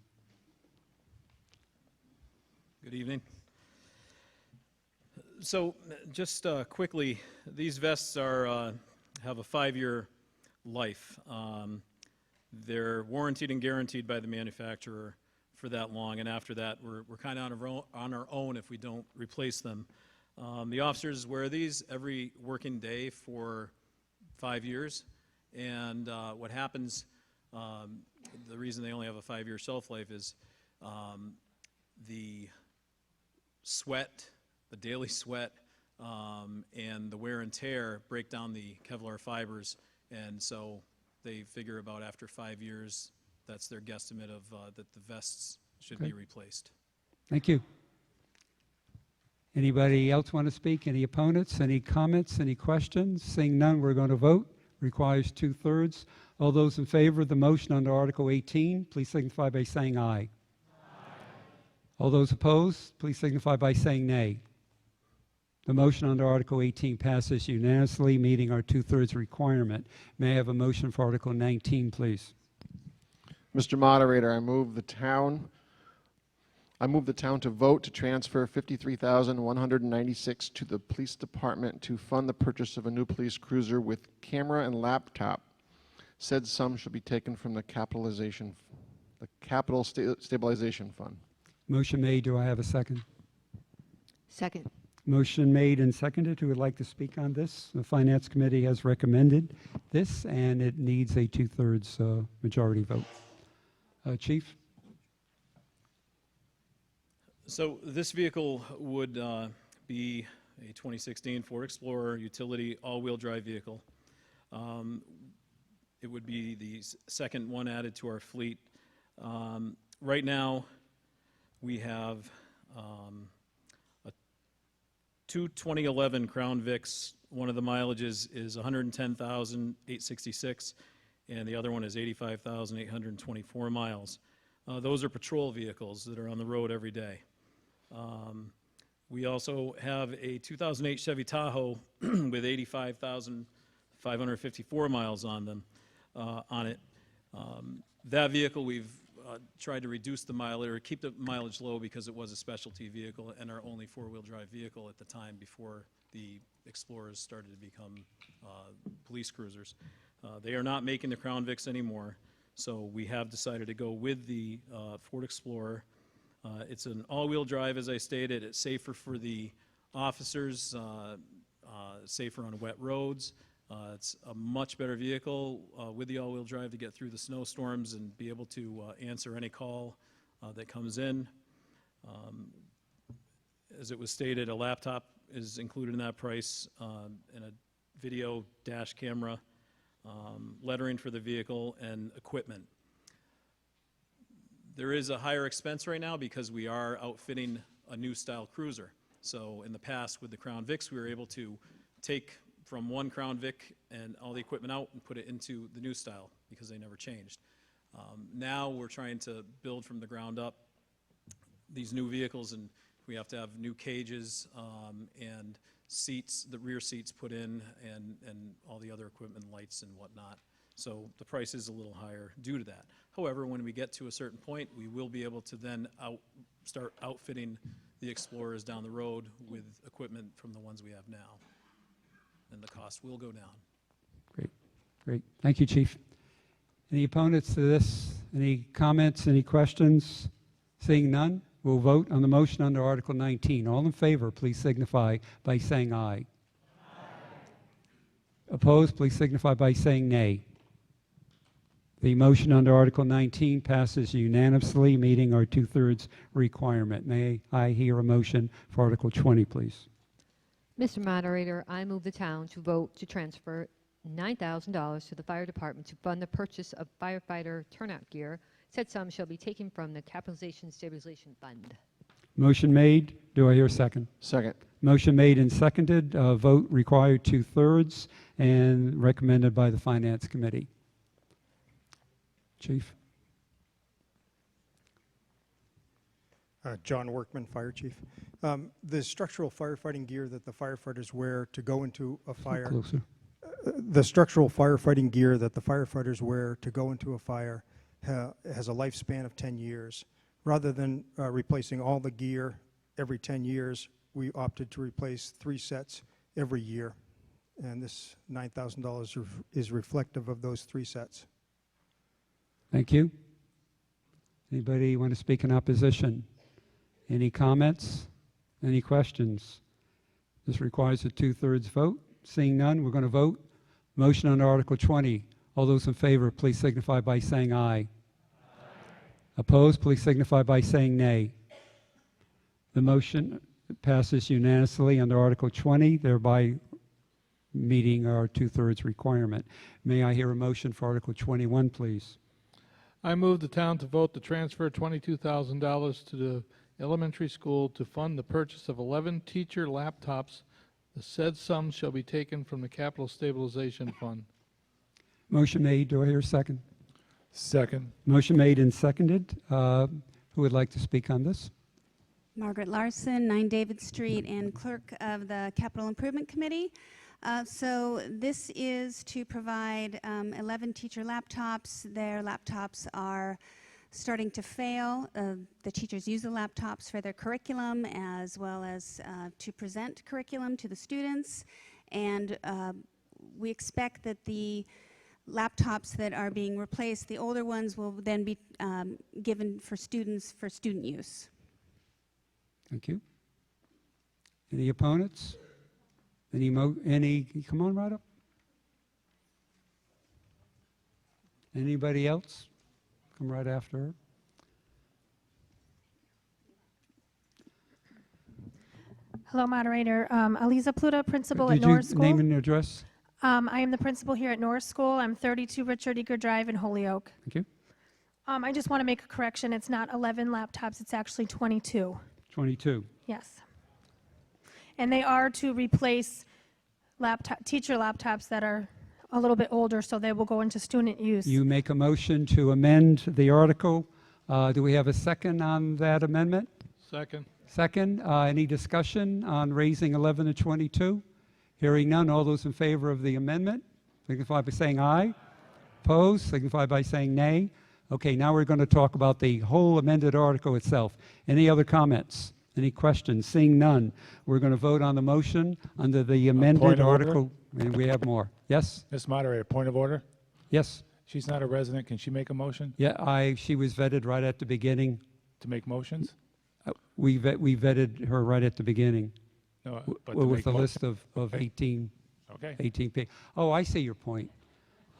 Good evening. So just quickly, these vests are have a 5-year life. They're warranted and guaranteed by the manufacturer for that long, and after that, we're kind of on our own if we don't replace them. The officers wear these every working day for 5 years, and what happens, the reason they only have a 5-year shelf life is the sweat, the daily sweat, and the wear and tear break down the Kevlar fibers, and so they figure about after 5 years, that's their guesstimate of that the vests should be replaced. Thank you. Anybody else want to speak? Any opponents? Any comments? Any questions? Seeing none, we're going to vote. Requires 2/3. All those in favor of the motion under Article 18, please signify by saying aye. All those opposed, please signify by saying nay. The motion under Article 18 passes unanimously, meeting our two-thirds requirement. May I have a motion for Article 19, please? Mr. Moderator, I move the town to vote to transfer $53,196 to the police department to fund the purchase of a new police cruiser with camera and laptop. Said sum shall be taken from the capital stabilization fund. Motion made. Do I have a second? Second. Motion made and seconded. Who would like to speak on this? The Finance Committee has recommended this, and it needs a two-thirds majority vote. Chief? So this vehicle would be a 2016 Ford Explorer utility all-wheel drive vehicle. It would be the second one added to our fleet. Right now, we have two 2011 Crown Vics. One of the mileages is 110,866, and the other one is 85,824 miles. Those are patrol vehicles that are on the road every day. We also have a 2008 Chevy Tahoe with 85,554 miles on it. That vehicle we've tried to reduce the mileage or keep the mileage low because it was a specialty vehicle and our only four-wheel drive vehicle at the time before the Explorers started to become police cruisers. They are not making the Crown Vics anymore, so we have decided to go with the Ford Explorer. It's an all-wheel drive, as I stated. It's safer for the officers, safer on wet roads. It's a much better vehicle with the all-wheel drive to get through the snowstorms and be able to answer any call that comes in. As it was stated, a laptop is included in that price, and a video dash camera, lettering for the vehicle, and equipment. There is a higher expense right now because we are outfitting a new style cruiser. So in the past with the Crown Vics, we were able to take from one Crown Vic and all the equipment out and put it into the new style because they never changed. Now we're trying to build from the ground up these new vehicles, and we have to have new cages and seats, the rear seats put in, and all the other equipment, lights and whatnot. So the price is a little higher due to that. However, when we get to a certain point, we will be able to then start outfitting the Explorers down the road with equipment from the ones we have now. And the cost will go down. Great. Great. Thank you, Chief. Any opponents to this? Any comments? Any questions? Seeing none, we'll vote on the motion under Article 19. All in favor, please signify by saying aye. Opposed, please signify by saying nay. The motion under Article 19 passes unanimously, meeting our two-thirds requirement. May I hear a motion for Article 20, please? Mr. Moderator, I move the town to vote to transfer $9,000 to the fire department to fund the purchase of firefighter turnout gear. Said sum shall be taken from the capitalization stabilization fund. Motion made. Do I hear a second? Second. Motion made and seconded. Vote required two-thirds and recommended by the Finance Committee. Chief? John Workman, Fire Chief. The structural firefighting gear that the firefighters wear to go into a fire. Closer. The structural firefighting gear that the firefighters wear to go into a fire has a lifespan of 10 years. Rather than replacing all the gear every 10 years, we opted to replace 3 sets every year. And this $9,000 is reflective of those 3 sets. Thank you. Anybody want to speak in opposition? Any comments? Any questions? This requires a two-thirds vote. Seeing none, we're going to vote. Motion under Article 20. All those in favor, please signify by saying aye. Opposed, please signify by saying nay. The motion passes unanimously under Article 20, thereby meeting our two-thirds requirement. May I hear a motion for Article 21, please? I move the town to vote to transfer $22,000 to the elementary school to fund the purchase of 11 teacher laptops. The said sum shall be taken from the capital stabilization fund. Motion made. Do I hear a second? Second. Motion made and seconded. Who would like to speak on this? Margaret Larson, 9 David Street, and clerk of the Capital Improvement Committee. So this is to provide 11 teacher laptops. Their laptops are starting to fail. The teachers use the laptops for their curriculum as well as to present curriculum to the students. And we expect that the laptops that are being replaced, the older ones, will then be given for students for student use. Thank you. Any opponents? Any, come on right up. Anybody else? Come right after her. Hello, moderator. Aliza Pluta, principal at Did Norris you School. name and address? I am the principal here at Norris School. I'm 32 Richard Eager Drive in Holyoke. Thank you. I just want to make a correction. It's not 11 laptops. It's actually 22. 22. Yes. And they are to replace teacher laptops that are a little bit older, so they will go into student use. You make a motion to amend the article. Do we have a second on that amendment? Second. Second. Any discussion on raising 11 to 22? Hearing none, all those in favor of the amendment signify by saying aye. Opposed, signify by saying nay. Okay, now we're going to talk about the whole amended article itself. Any other comments? Any questions? Seeing none, we're going to vote on the motion under the amended point of order? article. And we have more. Yes? Ms. Moderator, point of order? Yes? She's not a resident. Can she make a motion Yeah, she was vetted right at the beginning. to make motions? We vetted her right at the beginning. No, but to With make a mo- list of Okay. 18. Okay. 18 people. Oh, I see your point.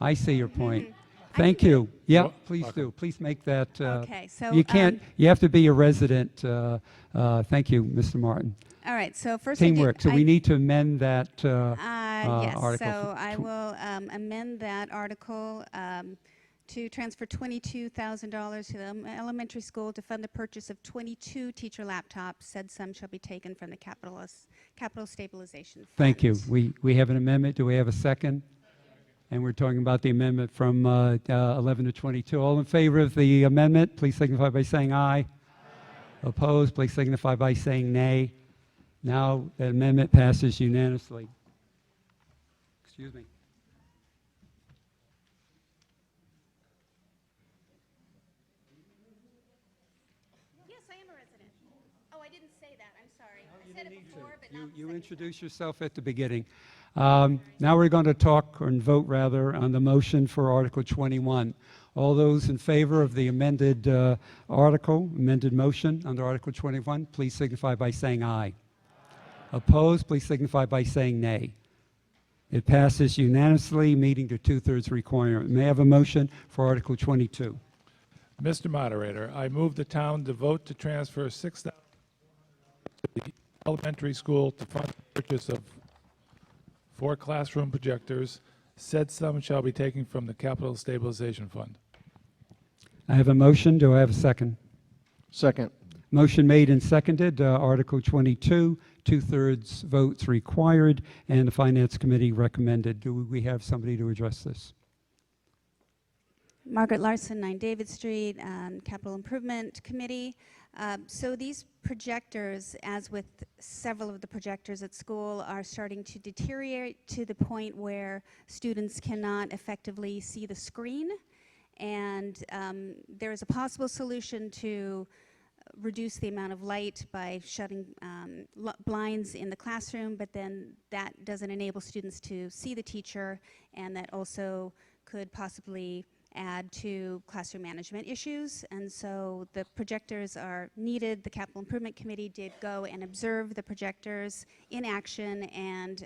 I see your point. Thank you. Yeah, Well, please okay. do. Please make that. Okay, so, you can't. You have to be a resident. Thank you, Mr. Martin. All right, so first I did- Teamwork. So we need to amend that Yes, article. so I will amend that article to transfer $22,000 to the elementary school to fund the purchase of 22 teacher laptops. Said sum shall be taken from the capital stabilization fund. Thank you. We have an amendment. Do we have a second? And we're talking about the amendment from 11 to 22. All in favor of the amendment, please signify by saying aye. Opposed, please signify by saying nay. Now the amendment passes unanimously. Excuse me. Yes, I am a resident. Oh, I didn't say that. I'm sorry. I said it before, but not You introduced yourself at the beginning. Now we're going to talk and vote rather on the motion for Article 21. All those in favor of the amended amended motion under Article 21, please signify by saying aye. Opposed, please signify by saying nay. It passes unanimously, meeting the 2/3 requirement. May I have a motion for Article 22? Mr. Moderator, I move the town to vote to transfer $6,000 to the elementary school to fund the purchase of 4 classroom projectors. Said sum shall be taken from the capital stabilization fund. I have a motion. Do I have a second? Second. Motion made and seconded. Article 22, 2/3 votes required, and the Finance Committee recommended. Do we have somebody to address this? Margaret Larson, 9 David Street, Capital Improvement Committee. So these projectors, as with several of the projectors at school, are starting to deteriorate to the point where students cannot effectively see the screen. And there is a possible solution to reduce the amount of light by shutting blinds in the classroom, but then that doesn't enable students to see the teacher, and that also could possibly add to classroom management issues. And so the projectors are needed. The Capital Improvement Committee did go and observe the projectors in action, and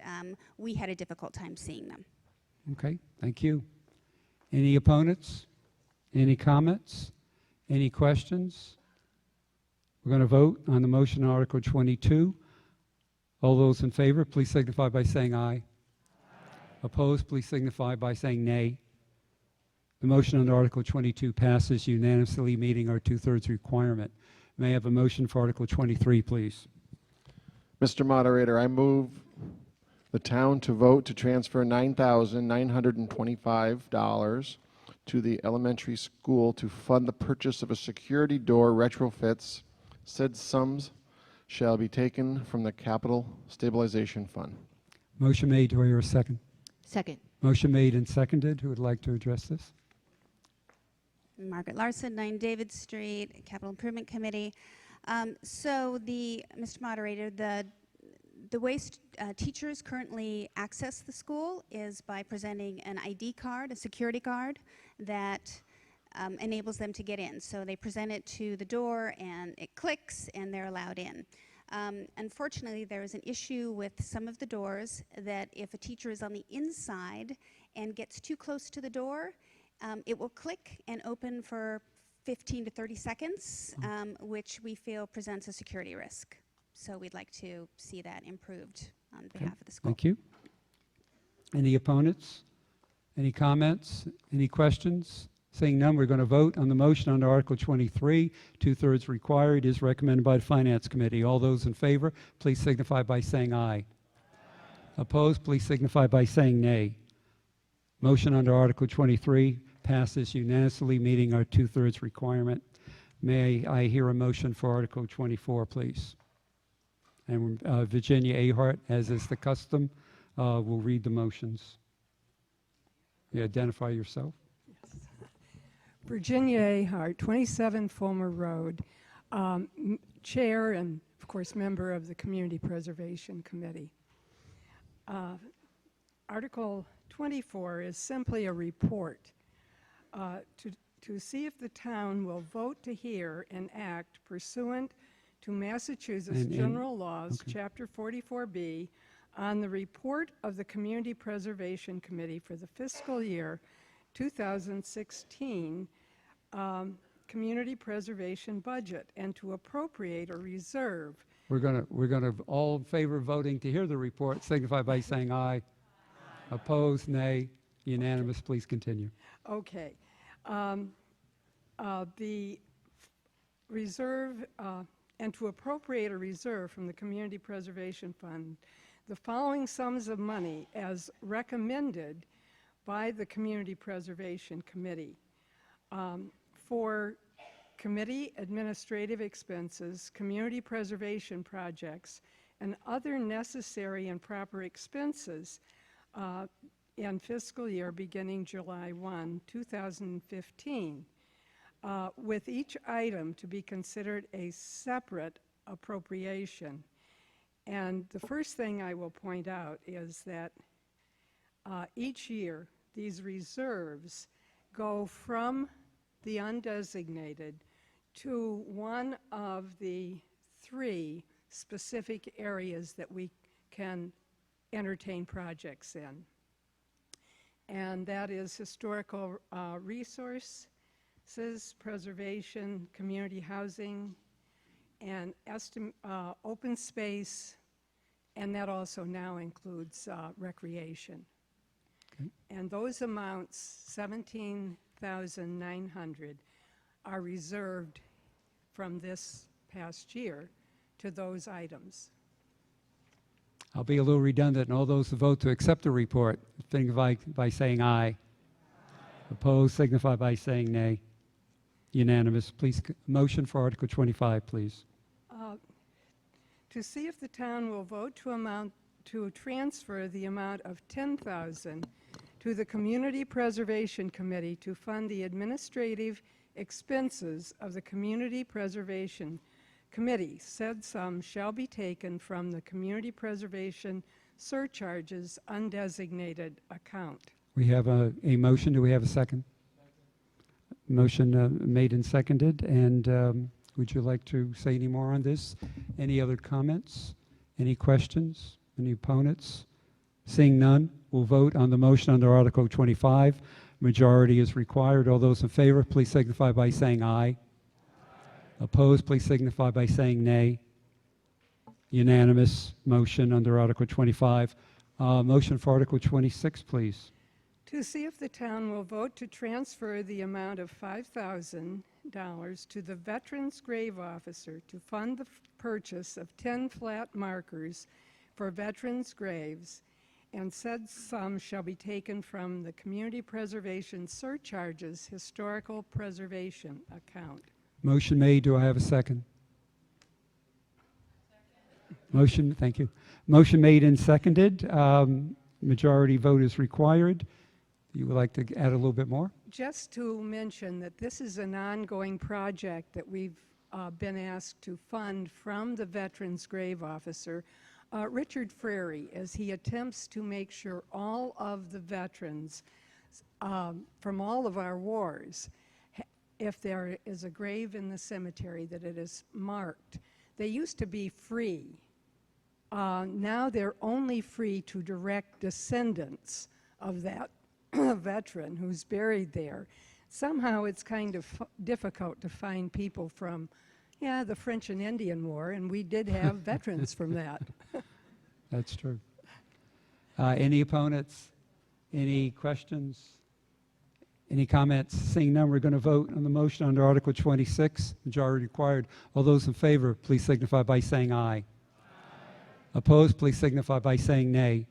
we had a difficult time seeing them. Okay, thank you. Any opponents? Any comments? Any questions? We're going to vote on the motion on Article 22. All those in favor, please signify by saying aye. Opposed, please signify by saying nay. The motion on Article 22 passes unanimously, meeting our 2/3 requirement. May I have a motion for Article 23, please? Mr. Moderator, I move the town to vote to transfer $9,925 to the elementary school to fund the purchase of a security door retrofits. Said sums shall be taken from the capital stabilization fund. Motion made. Do I hear a second? Second. Motion made and seconded. Who would like to address this? Margaret Larson, 9 David Street, Capital Improvement Committee. Mr. Moderator, the way teachers currently access the school is by presenting an ID card, a security card, that enables them to get in. So they present it to the door and it clicks and they're allowed in. Unfortunately, there is an issue with some of the doors that if a teacher is on the inside and gets too close to the door, it will click and open for 15 to 30 seconds, which we feel presents a security risk. So we'd like to see that improved on behalf of the school. Thank you. Any opponents? Any comments? Any questions? Seeing none, we're going to vote on the motion under Article 23. 2/3 required is recommended by the Finance Committee. All those in favor, please signify by saying aye. Opposed, please signify by saying nay. Motion under Article 23 passes unanimously, meeting our 2/3 requirement. May I hear a motion for Article 24, please? And Virginia Ahart, as is the custom, will read the motions. You identify yourself. Virginia Ahart, 27 Fulmer Road, Chair and, of course, member of the Community Preservation Committee. Article 24 is simply a report to see if the town will vote to hear and act pursuant to Massachusetts General Laws, Chapter 44B, on the report of the Community Preservation Committee for the fiscal year 2016 community preservation budget, and to appropriate or reserve. We're gonna all in favor of voting to hear the report signify by saying aye. Opposed, nay. Unanimous. Please continue. Okay. The reserve and to appropriate a reserve from the Community Preservation Fund the following sums of money as recommended by the Community Preservation Committee. For committee administrative expenses, community preservation projects, and other necessary and proper expenses in fiscal year beginning July 1, 2015, with each item to be considered a separate appropriation. And the first thing I will point out is that each year these reserves go from the undesignated to one of the 3 specific areas that we can entertain projects in. And that is historical resources, preservation, community housing, and open space, and that also now includes recreation. Okay. And those amounts, 17,900, are reserved from this past year to those items. I'll be a little redundant, and all those who vote to accept the report signify by saying aye. Opposed, signify by saying nay. Unanimous. Please, motion for Article 25, please. To see if the town will vote to transfer the amount of $10,000 to the Community Preservation Committee to fund the administrative expenses of the Community Preservation Committee. Said sum shall be taken from the Community Preservation Surcharges Undesignated account. We have a motion. Do we have a second? Motion made and seconded. And would you like to say any more on this? Any other comments? Any questions? Any opponents? Seeing none, we'll vote on the motion under Article 25. Majority is required. All those in favor, please signify by saying aye. Opposed, please signify by saying nay. Unanimous motion under Article 25. Motion for Article 26, please. To see if the town will vote to transfer the amount of $5,000 to the Veterans Grave Officer to fund the purchase of 10 flat markers for veterans' graves, and said sum shall be taken from the Community Preservation Surcharges Historical Preservation account. Motion made. Do I have a second? Motion, thank you. Motion made and seconded. Majority vote is required. You would like to add a little bit more? Just to mention that this is an ongoing project that we've been asked to fund from the Veterans Grave Officer, Richard Frary, as he attempts to make sure all of the veterans from all of our wars, if there is a grave in the cemetery, that it is marked. They used to be free. Now they're only free to direct descendants of that veteran who's buried there. Somehow it's kind of difficult to find people from, the French and Indian War, and we did have veterans from that. That's true. Any opponents? Any questions? Any comments? Seeing none, we're going to vote on the motion under Article 26, majority required. All those in favor, please signify by saying aye. Opposed, please signify by saying nay.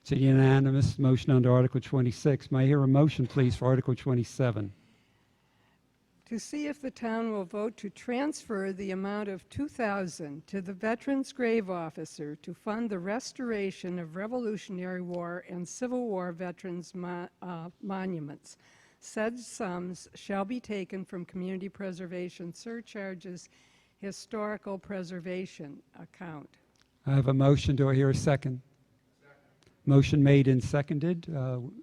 It's a unanimous motion under Article 26. May I hear a motion, please, for Article 27? To see if the town will vote to transfer the amount of $2,000 to the Veterans Grave Officer to fund the restoration of Revolutionary War and Civil War veterans' monuments. Said sums shall be taken from Community Preservation Surcharges Historical Preservation account. I have a motion. Do I hear a second? Motion made and seconded.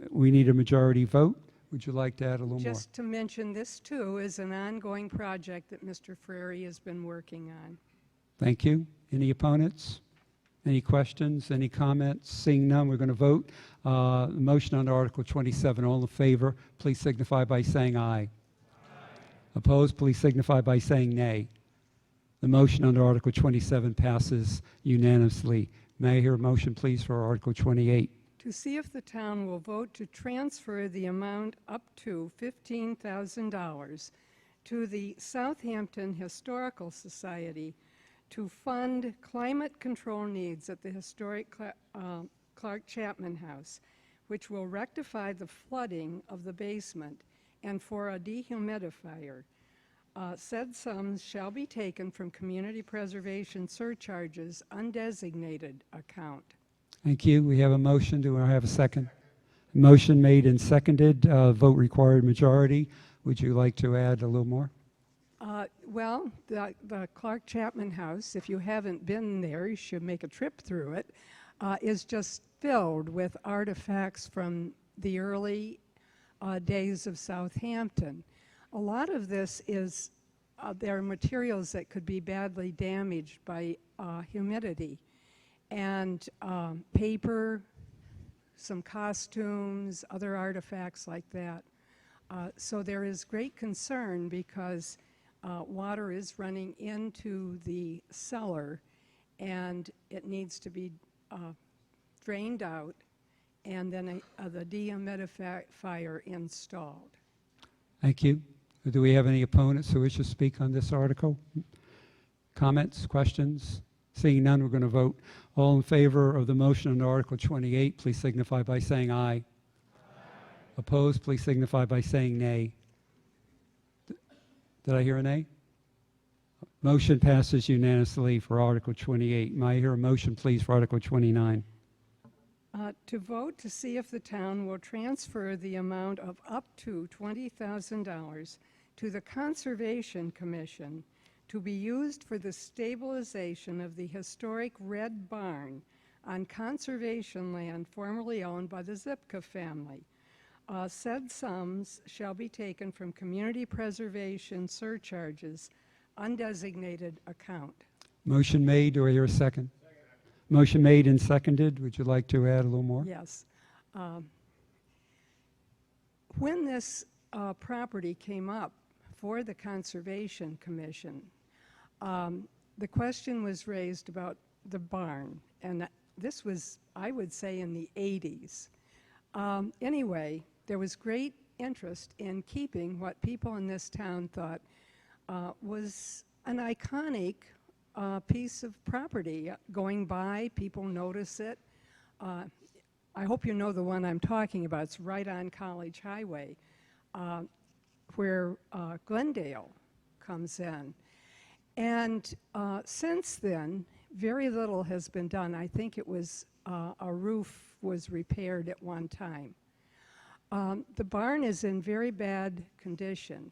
We need a majority vote. Would you like to add a little more? Just to mention, this too is an ongoing project that Mr. Frary has been working on. Thank you. Any opponents? Any questions? Any comments? Seeing none, we're going to vote. The motion under Article 27. All in favor, please signify by saying aye. Opposed, please signify by saying nay. The motion under Article 27 passes unanimously. May I hear a motion, please, for Article 28? To see if the town will vote to transfer the amount up to $15,000 to the Southampton Historical Society to fund climate control needs at the historic Clark Chapman House, which will rectify the flooding of the basement, and for a dehumidifier. Said sums shall be taken from Community Preservation Surcharges undesignated account. Thank you. We have a motion. Do I have a second? Motion made and seconded. Vote required majority. Would you like to add a little more? Well, the Clark Chapman House, if you haven't been there, you should make a trip through it, is just filled with artifacts from the early days of Southampton. A lot of this is, there are materials that could be badly damaged by humidity. And paper, some costumes, other artifacts like that. So there is great concern because water is running into the cellar and it needs to be drained out and then the dehumidifier installed. Thank you. Do we have any opponents who wish to speak on this article? Comments, questions? Seeing none, we're going to vote. All in favor of the motion on Article 28, please signify by saying aye. Opposed, please signify by saying nay. Did I hear a nay? Motion passes unanimously for Article 28. May I hear a motion, please, for Article 29? To vote to see if the town will transfer the amount of up to $20,000 to the Conservation Commission to be used for the stabilization of the historic Red Barn on conservation land formerly owned by the Zipka family. Said sums shall be taken from Community Preservation Surcharges undesignated account. Motion made. Do I hear a second? Motion made and seconded. Would you like to add a little more? Yes. When this property came up for the Conservation Commission, the question was raised about the barn, and this was, I would say, in the 80s. Anyway, there was great interest in keeping what people in this town thought was an iconic piece of property. Going by, people notice it. I hope you know the one I'm talking about. It's right on College Highway, where Glendale comes in. And since then, very little has been done. I think it was a roof was repaired at one time. The barn is in very bad condition,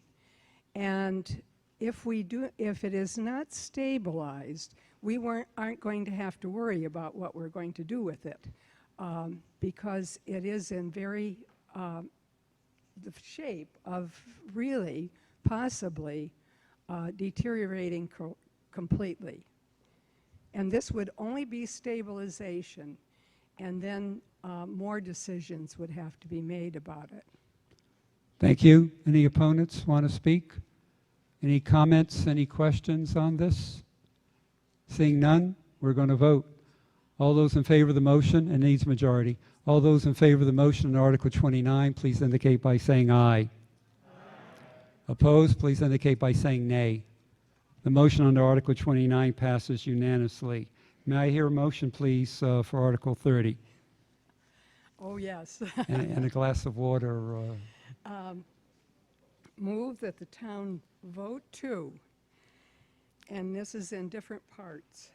and if it is not stabilized, we aren't going to have to worry about what we're going to do with it, because it is in very the shape of really possibly deteriorating completely. And this would only be stabilization, and then more decisions would have to be made about it. Thank you. Any opponents want to speak? Any comments, any questions on this? Seeing none, we're going to vote. All those in favor of the motion, and needs majority. All those in favor of the motion on Article 29, please indicate by saying aye. Opposed, please indicate by saying nay. The motion under Article 29 passes unanimously. May I hear a motion, please, for Article 30? Oh, yes. And a glass of water. Move that the town vote to, and this is in different parts.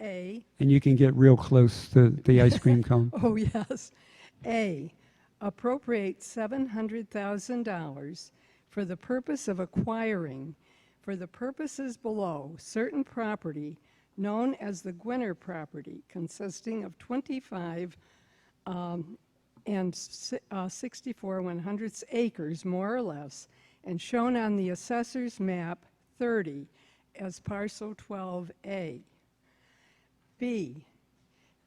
A. And you can get real close to the ice cream cone. Oh, yes. A, appropriate $700,000 for the purpose of acquiring, for the purposes below, certain property known as the Gwinner property, consisting of 25 and 64 1/100 acres, more or less, and shown on the assessor's map 30 as parcel 12A. B,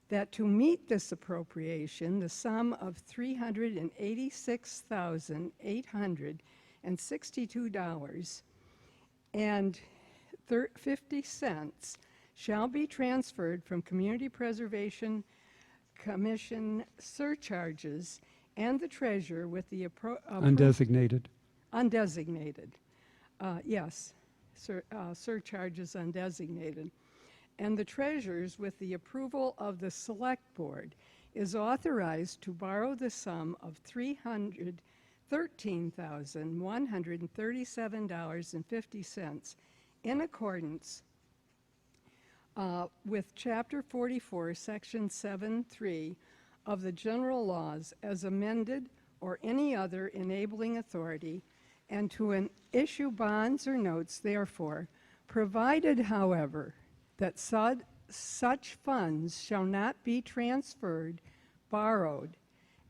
that to meet this appropriation, the sum of $386,862.50 shall be transferred from Community Preservation Commission surcharges and the treasurer with the Undesignated. Undesignated. Yes, surcharges undesignated. And the treasurers, with the approval of the Select Board, is authorized to borrow the sum of $313,137.50 in accordance with Chapter 44, Section 7.3 of the General Laws as amended, or any other enabling authority, and to issue bonds or notes therefore, provided, however, that such funds shall not be transferred, borrowed,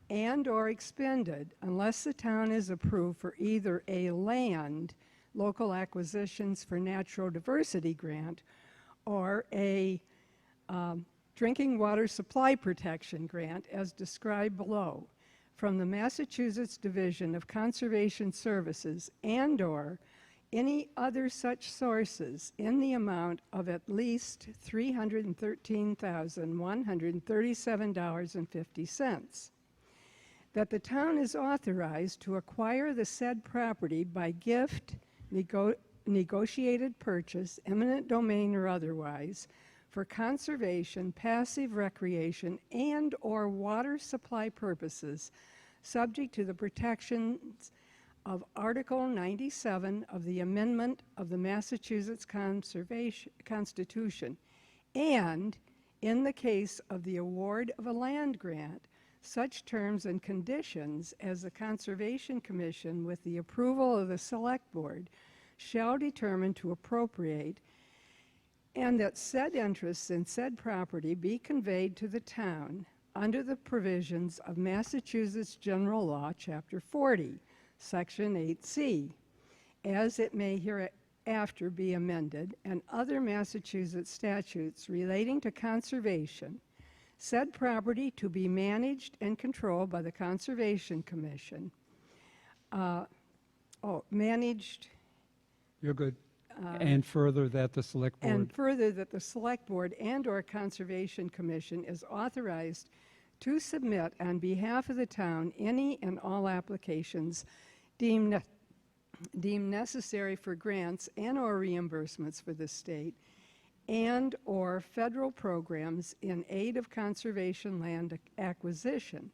and or expended unless the town is approved for either a land, local acquisitions for natural diversity grant, or a drinking water supply protection grant as described below from the Massachusetts Division of Conservation Services and or any other such sources in the amount of at least $313,137.50. That the town is authorized to acquire the said property by gift, negotiated purchase, eminent domain or otherwise, for conservation, passive recreation, and or water supply purposes, subject to the protections of Article 97 of the Amendment of the Massachusetts Constitution, and in the case of the award of a land grant, such terms and conditions as the Conservation Commission, with the approval of the Select Board, shall determine to appropriate, and that said interests in said property be conveyed to the town under the provisions of Massachusetts General Law, Chapter 40, Section 8C, as it may hereafter be amended, and other Massachusetts statutes relating to conservation, said property to be managed and controlled by the Conservation Commission. Managed. You're good. And further that the Select Board. And further that the Select Board and or Conservation Commission is authorized to submit on behalf of the town any and all applications deemed necessary for grants and or reimbursements for the state and or federal programs in aid of conservation land acquisition,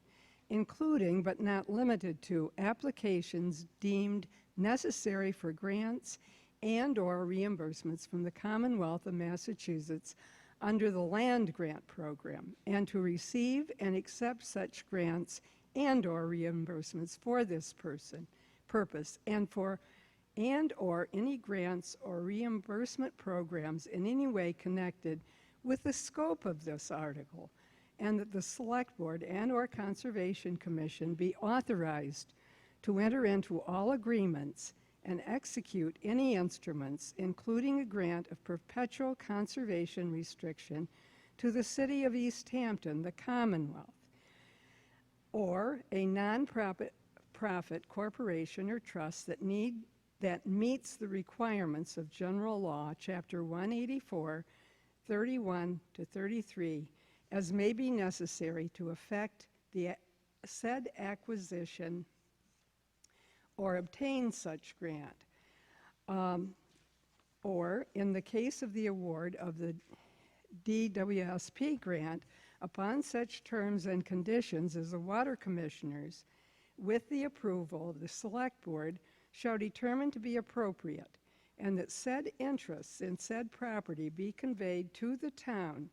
including but not limited to applications deemed necessary for grants and or reimbursements from the Commonwealth of Massachusetts under the land grant program, and to receive and accept such grants and/or reimbursements for this purpose, and/or any grants or reimbursement programs in any way connected with the scope of this article, and that the Select Board and/or Conservation Commission be authorized to enter into all agreements and execute any instruments, including a grant of perpetual conservation restriction to the City of Easthampton, the Commonwealth, or a non-profit corporation or trust that meets the requirements of General Law, Chapter 184, 31 to 33, as may be necessary to effect the said acquisition or obtain such grant. Or, in the case of the award of the DWSP grant, upon such terms and conditions as the Water Commissioners, with the approval of the Select Board, shall determine to be appropriate, and that said interests in said property be conveyed to the town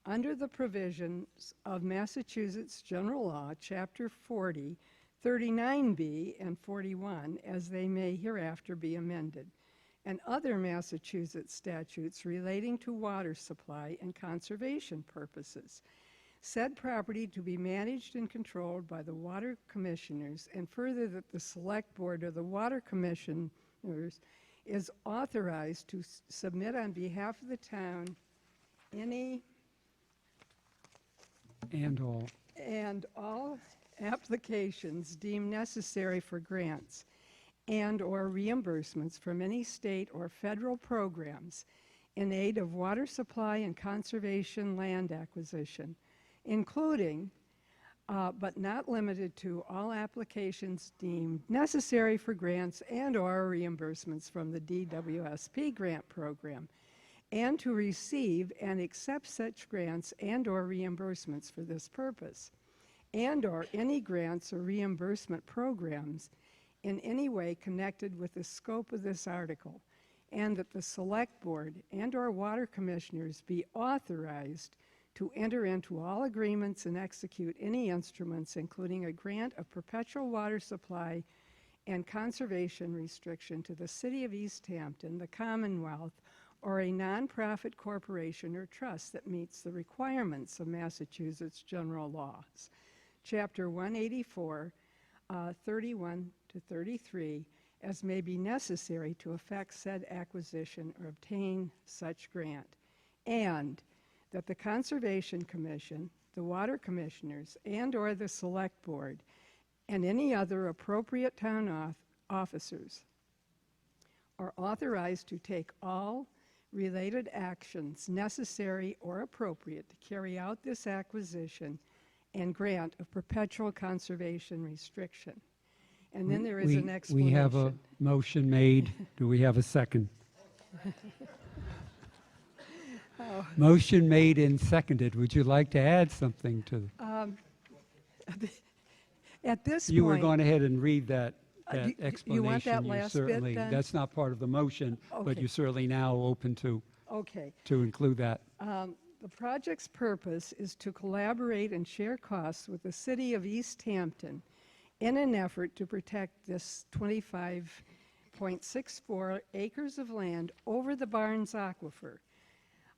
under the provisions of Massachusetts General Law, Chapter 40, 39B and 41, as they may hereafter be amended, and other Massachusetts statutes relating to water supply and conservation purposes. Said property to be managed and controlled by the Water Commissioners, and further that the Select Board of the Water Commissioners is authorized to submit on behalf of the town any and all applications deemed necessary for grants and/or reimbursements from any state or federal programs in aid of water supply and conservation land acquisition, including, but not limited to, all applications deemed necessary for grants and/or reimbursements from the DWSP grant program, and to receive and accept such grants and/or reimbursements for this purpose, and/or any grants or reimbursement programs in any way connected with the scope of this article, and that the Select Board and/or Water Commissioners be authorized to enter into all agreements and execute any instruments, including a grant of perpetual water supply and conservation restriction to the City of Easthampton, the Commonwealth, or a nonprofit corporation or trust that meets the requirements of Massachusetts general laws. Chapter 184, 31 to 33, as may be necessary to effect said acquisition or obtain such grant, and that the Conservation Commission, the Water Commissioners, and/or the Select Board, and any other appropriate town officers are authorized to take all related actions necessary or appropriate to carry out this acquisition and grant of perpetual conservation restriction. And then there is an explanation. We have a motion made. Do we have a second? Oh. Motion made and seconded. Would you like to add something to? At this You point, were going ahead and read that explanation. you want that You last certainly, bit then? that's not part of the motion, but Okay. you're certainly now open to Okay. include that. The project's purpose is to collaborate and share costs with the City of Easthampton in an effort to protect this 25.64 acres of land over the Barnes Aquifer.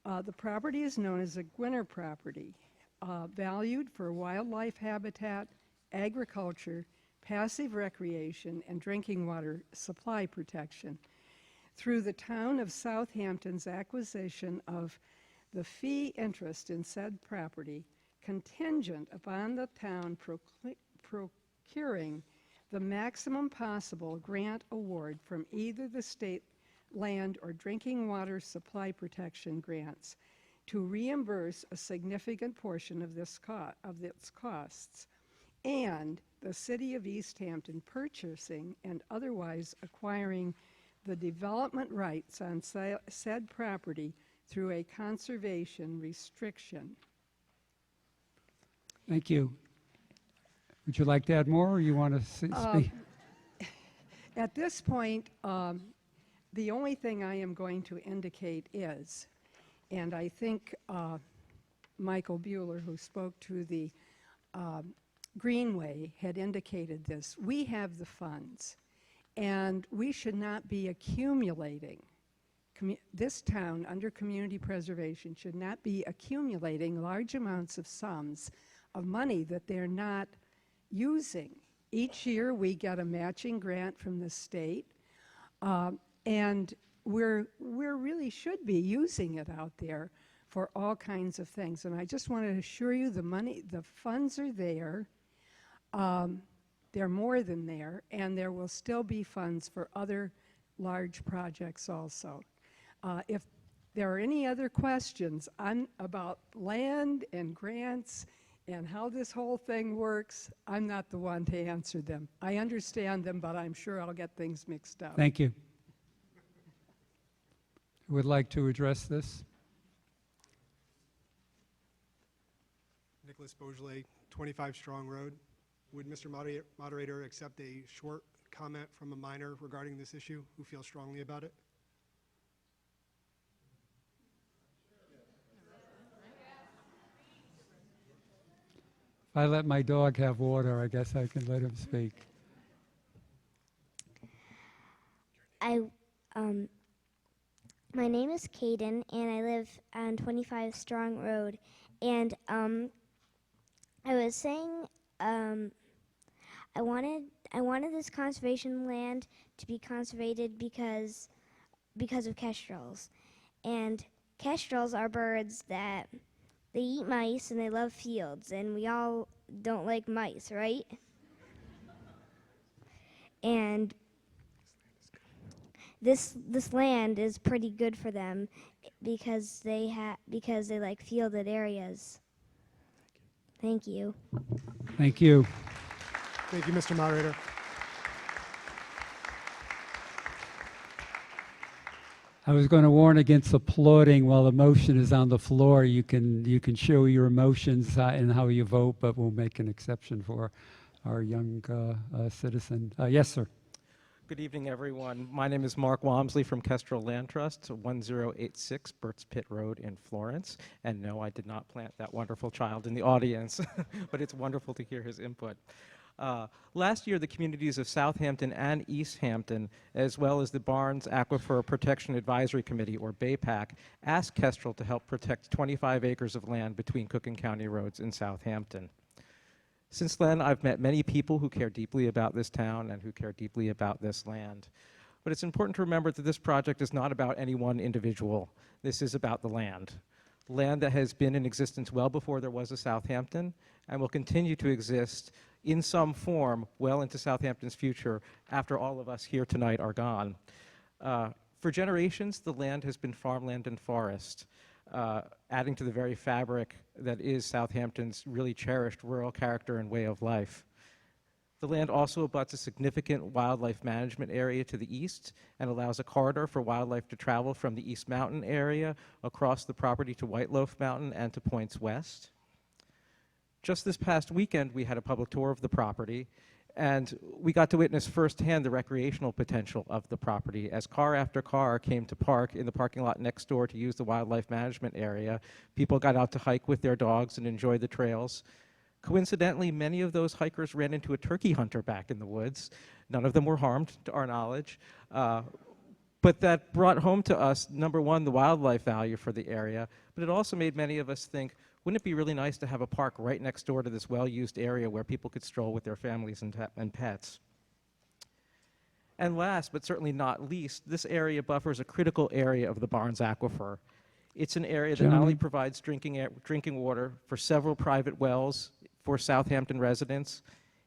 The property is known as a Gwinner property, valued for wildlife habitat, agriculture, passive recreation, and drinking water supply protection. Through the town of Southampton's acquisition of the fee interest in said property, contingent upon the town procuring the maximum possible grant award from either the state land or drinking water supply protection grants to reimburse a significant portion of its costs, and the City of Easthampton purchasing and otherwise acquiring the development rights on said property through a conservation restriction. Thank you. Would you like to add more, or you want to speak? At this point, the only thing I am going to indicate is And I think Michael Bueller, who spoke to the Greenway, had indicated this. We have the funds, and we should not be accumulating. This town, under community preservation, should not be accumulating large amounts of sums of money that they're not using. Each year we get a matching grant from the state, and we really should be using it out there for all kinds of things. And I just want to assure you the funds are there. They're more than there, and there will still be funds for other large projects also. If there are any other questions about land and grants and how this whole thing works, I'm not the one to answer them. I understand them, but I'm sure I'll get things mixed up. Thank you. Who would like to address this? Nicholas Beaujolais, 25 Strong Road. Would Mr. Moderator accept a short comment from a minor regarding this issue who feels strongly about it? If I let my dog have water, I guess I can let him speak. My name is Caden, and I live on 25 Strong Road. And I was saying I wanted this conservation land to be conservated because of kestrels. And kestrels are birds that they eat mice and they love fields, and we all don't like mice, right? And this land is pretty good for them because they like fielded areas. Thank you. Thank you. Thank you, Mr. Moderator. I was going to warn against applauding while the motion is on the floor. You can show your emotions in how you vote, but we'll make an exception for our young citizen. Yes, sir. Good evening, everyone. My name is Mark Walmsley from Kestrel Land Trust, 1086 Burt's Pit Road in Florence. And no, I did not plant that wonderful child in the audience, but it's wonderful to hear his input. Last year, the communities of Southampton and Easthampton, as well as the Barnes Aquifer Protection Advisory Committee, or BAPAC, asked Kestrel to help protect 25 acres of land between Cook and County roads in Southampton. Since then, I've met many people who care deeply about this town and who care deeply about this land. But it's important to remember that this project is not about any one individual. This is about the land. Land that has been in existence well before there was a Southampton and will continue to exist in some form well into Southampton's future after all of us here tonight are gone. For generations, the land has been farmland and forest, adding to the very fabric that is Southampton's really cherished rural character and way of life. The land also abuts a significant wildlife management area to the east and allows a corridor for wildlife to travel from the East Mountain area across the property to White Loaf Mountain and to points west. Just this past weekend, we had a public tour of the property, and we got to witness firsthand the recreational potential of the property as car after car came to park in the parking lot next door to use the wildlife management area. People got out to hike with their dogs and enjoy the trails. Coincidentally, many of those hikers ran into a turkey hunter back in the woods. None of them were harmed, to our knowledge. But that brought home to us, number one, the wildlife value for the area, but it also made many of us think, wouldn't it be really nice to have a park right next door to this well-used area where people could stroll with their families and pets? And last, but certainly not least, this area buffers a critical area of the Barnes Aquifer. It's an area that not only provides drinking water for several private wells for Southampton residents,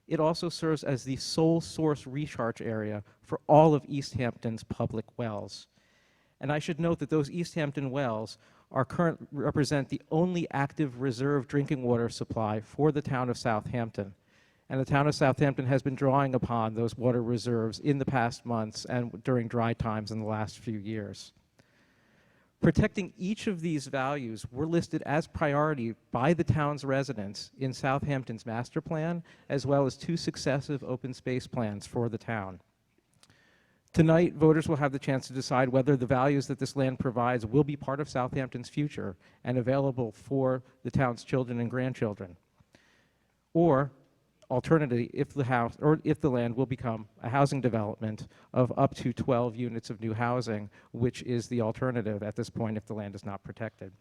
it also serves as the sole source recharge area for all of Easthampton's public wells. And I should note that those Easthampton wells represent the only active reserve drinking water supply for the town of Southampton. And the town of Southampton has been drawing upon those water reserves in the past months and during dry times in the last few years. Protecting each of these values were listed as priority by the town's residents in Southampton's master plan, as well as 2 successive open space plans for the town. Tonight, voters will have the chance to decide whether the values that this land provides will be part of Southampton's future and available for the town's children and grandchildren. Or, alternatively, if the land will become a housing development of up to 12 units of new housing, which is the alternative at this point if the land is not protected.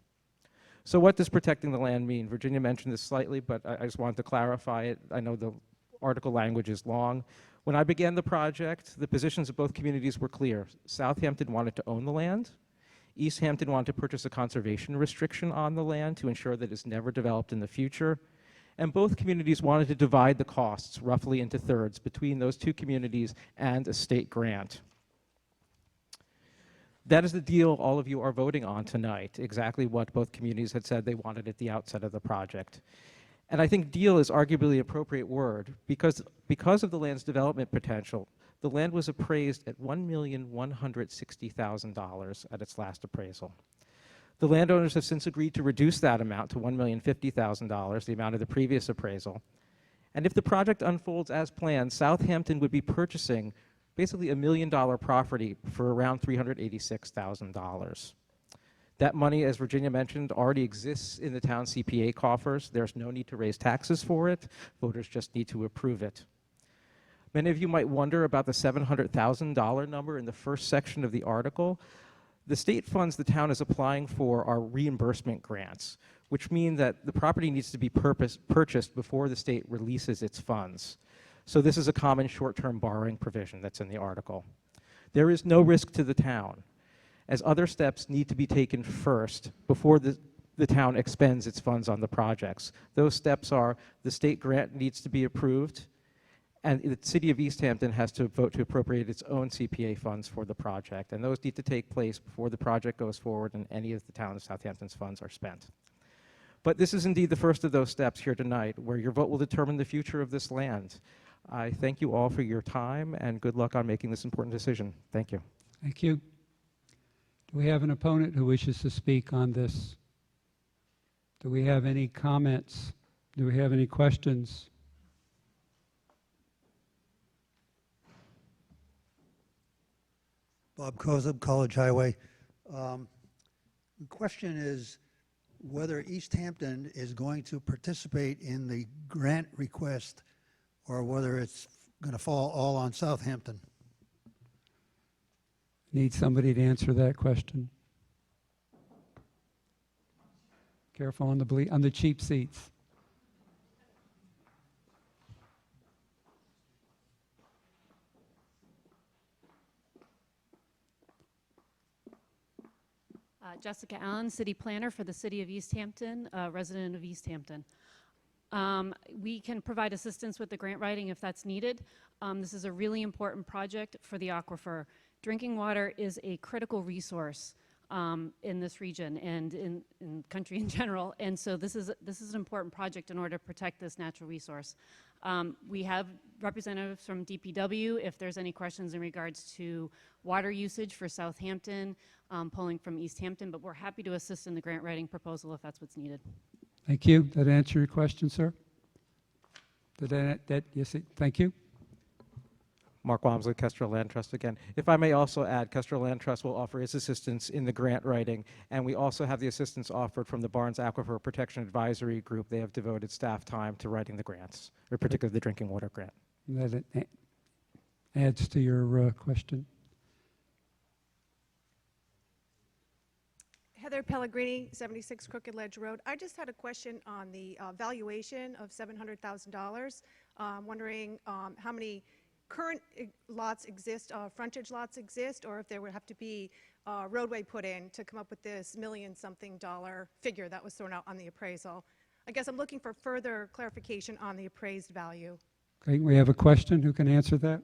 So what does protecting the land mean? Virginia mentioned this slightly, but I just wanted to clarify it. I know the article language is long. When I began the project, the positions of both communities were clear. Southampton wanted to own the land. Easthampton wanted to purchase a conservation restriction on the land to ensure that it's never developed in the future. And both communities wanted to divide the costs roughly into thirds between those two communities and a state grant. That is the deal all of you are voting on tonight, exactly what both communities had said they wanted at the outset of the project. And I think deal is arguably an appropriate word because of the land's development potential. The land was appraised at $1,160,000 at its last appraisal. The landowners have since agreed to reduce that amount to $1,050,000, the amount of the previous appraisal. And if the project unfolds as planned, Southampton would be purchasing basically $1 million property for around $386,000. That money, as Virginia mentioned, already exists in the town's CPA coffers. There's no need to raise taxes for it. Voters just need to approve it. Many of you might wonder about the $700,000 number in the first section of the article. The state funds the town is applying for are reimbursement grants, which mean that the property needs to be purchased before the state releases its funds. So this is a common short-term borrowing provision that's in the article. There is no risk to the town, as other steps need to be taken first before the town expends its funds on the projects. Those steps are the state grant needs to be approved, and the city of Easthampton has to vote to appropriate its own CPA funds for the project. And those need to take place before the project goes forward and any of the town of Southampton's funds are spent. But this is indeed the first of those steps here tonight, where your vote will determine the future of this land. I thank you all for your time, and good luck on making this important decision. Thank you. Thank you. Do we have an opponent who wishes to speak on this? Do we have any comments? Do we have any questions? Bob Kozub, College Highway. The question is whether Easthampton is going to participate in the grant request or whether it's going to fall all on Southampton. Need somebody to answer that question. Careful on the cheap seats. Jessica Allen, City Planner for the City of Easthampton, resident of Easthampton. We can provide assistance with the grant writing if that's needed. This is a really important project for the aquifer. Drinking water is a critical resource in this region and in the country in general, and so this is an important project in order to protect this natural resource. We have representatives from DPW if there's any questions in regards to water usage for Southampton, pulling from Easthampton, but we're happy to assist in the grant writing proposal if that's what's needed. Thank you. Did that answer your question, sir? Yes, thank you. Mark Walmsley, Kestrel Land Trust again. If I may also add, Kestrel Land Trust will offer its assistance in the grant writing, and we also have the assistance offered from the Barnes Aquifer Protection Advisory Group. They have devoted staff time to writing the grants, or particularly the drinking water grant. That adds to your question. Heather Pellegrini, 76 Crooked Ledge Road. I just had a question on the valuation of $700,000. Wondering how many current lots exist, frontage lots exist, or if there would have to be a roadway put in to come up with this $1,000,000-something figure that was thrown out on the appraisal. I guess I'm looking for further clarification on the appraised value. Okay, we have a question. Who can answer that?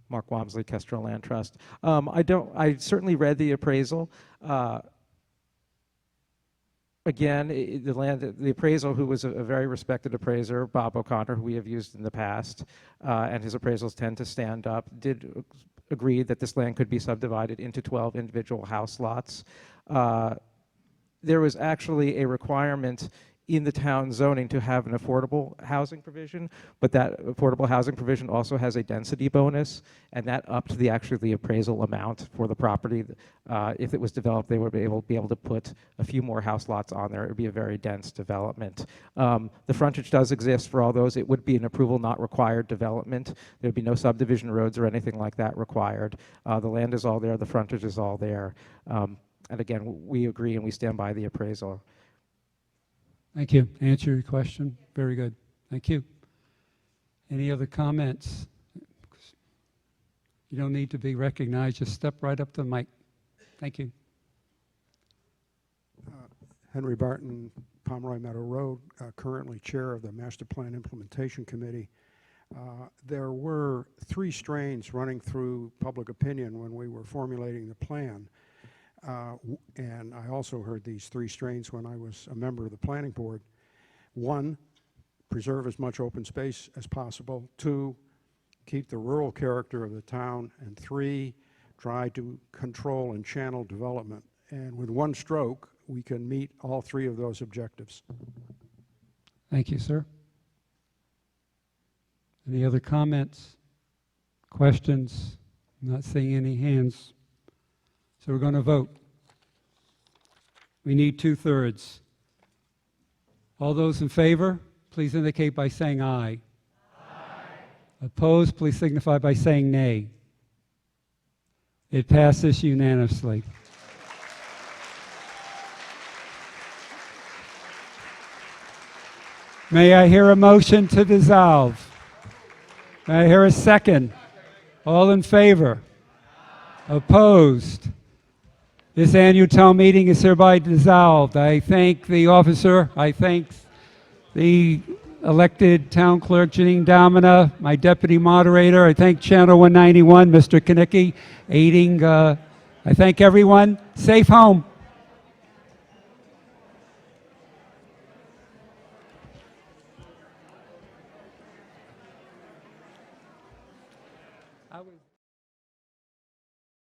Mark Walmsley, Kestrel Land Trust. I certainly read the appraisal. Again, the appraisal, who was a very respected appraiser, Bob O'Connor, who we have used in the past, and his appraisals tend to stand up, did agree that this land could be subdivided into 12 individual house lots. there was actually a requirement in the town zoning to have an affordable housing provision, but that affordable housing provision also has a density bonus, and that upped the appraisal amount for the property. If it was developed, they would be able to put a few more house lots on there. It would be a very dense development. The frontage does exist for all those. It would be an approval not required development. There would be no subdivision roads or anything like that required. The land is all there. The frontage is all there. And again, we agree and we stand by the appraisal. Thank you. Answer your question. Very good. Thank you. Any other comments? You don't need to be recognized. Just step right up to the mic. Thank you. Henry Barton, Pomeroy Meadow Road, currently chair of the Master Plan Implementation Committee. There were 3 strains running through public opinion when we were formulating the plan. And I also heard these 3 strains when I was a member of the planning board. 1, preserve as much open space as possible. 2, keep the rural character of the town. And 3, try to control and channel development. And with one stroke, we can meet all 3 of those objectives. Thank you, sir. Any other comments, questions? I'm not seeing any hands. So we're going to vote. We need 2/3. All those in favor, please indicate by saying aye. Aye. Opposed, please signify by saying nay. It passes unanimously. May I hear a motion to dissolve? May I hear a second? All in favor? Opposed? This annual town meeting is hereby dissolved. I thank the officer. I thank the elected town clerk, Janine Domina, my deputy moderator. I thank Channel 191, Mr. Kanicki, aiding. I thank everyone. Safe home.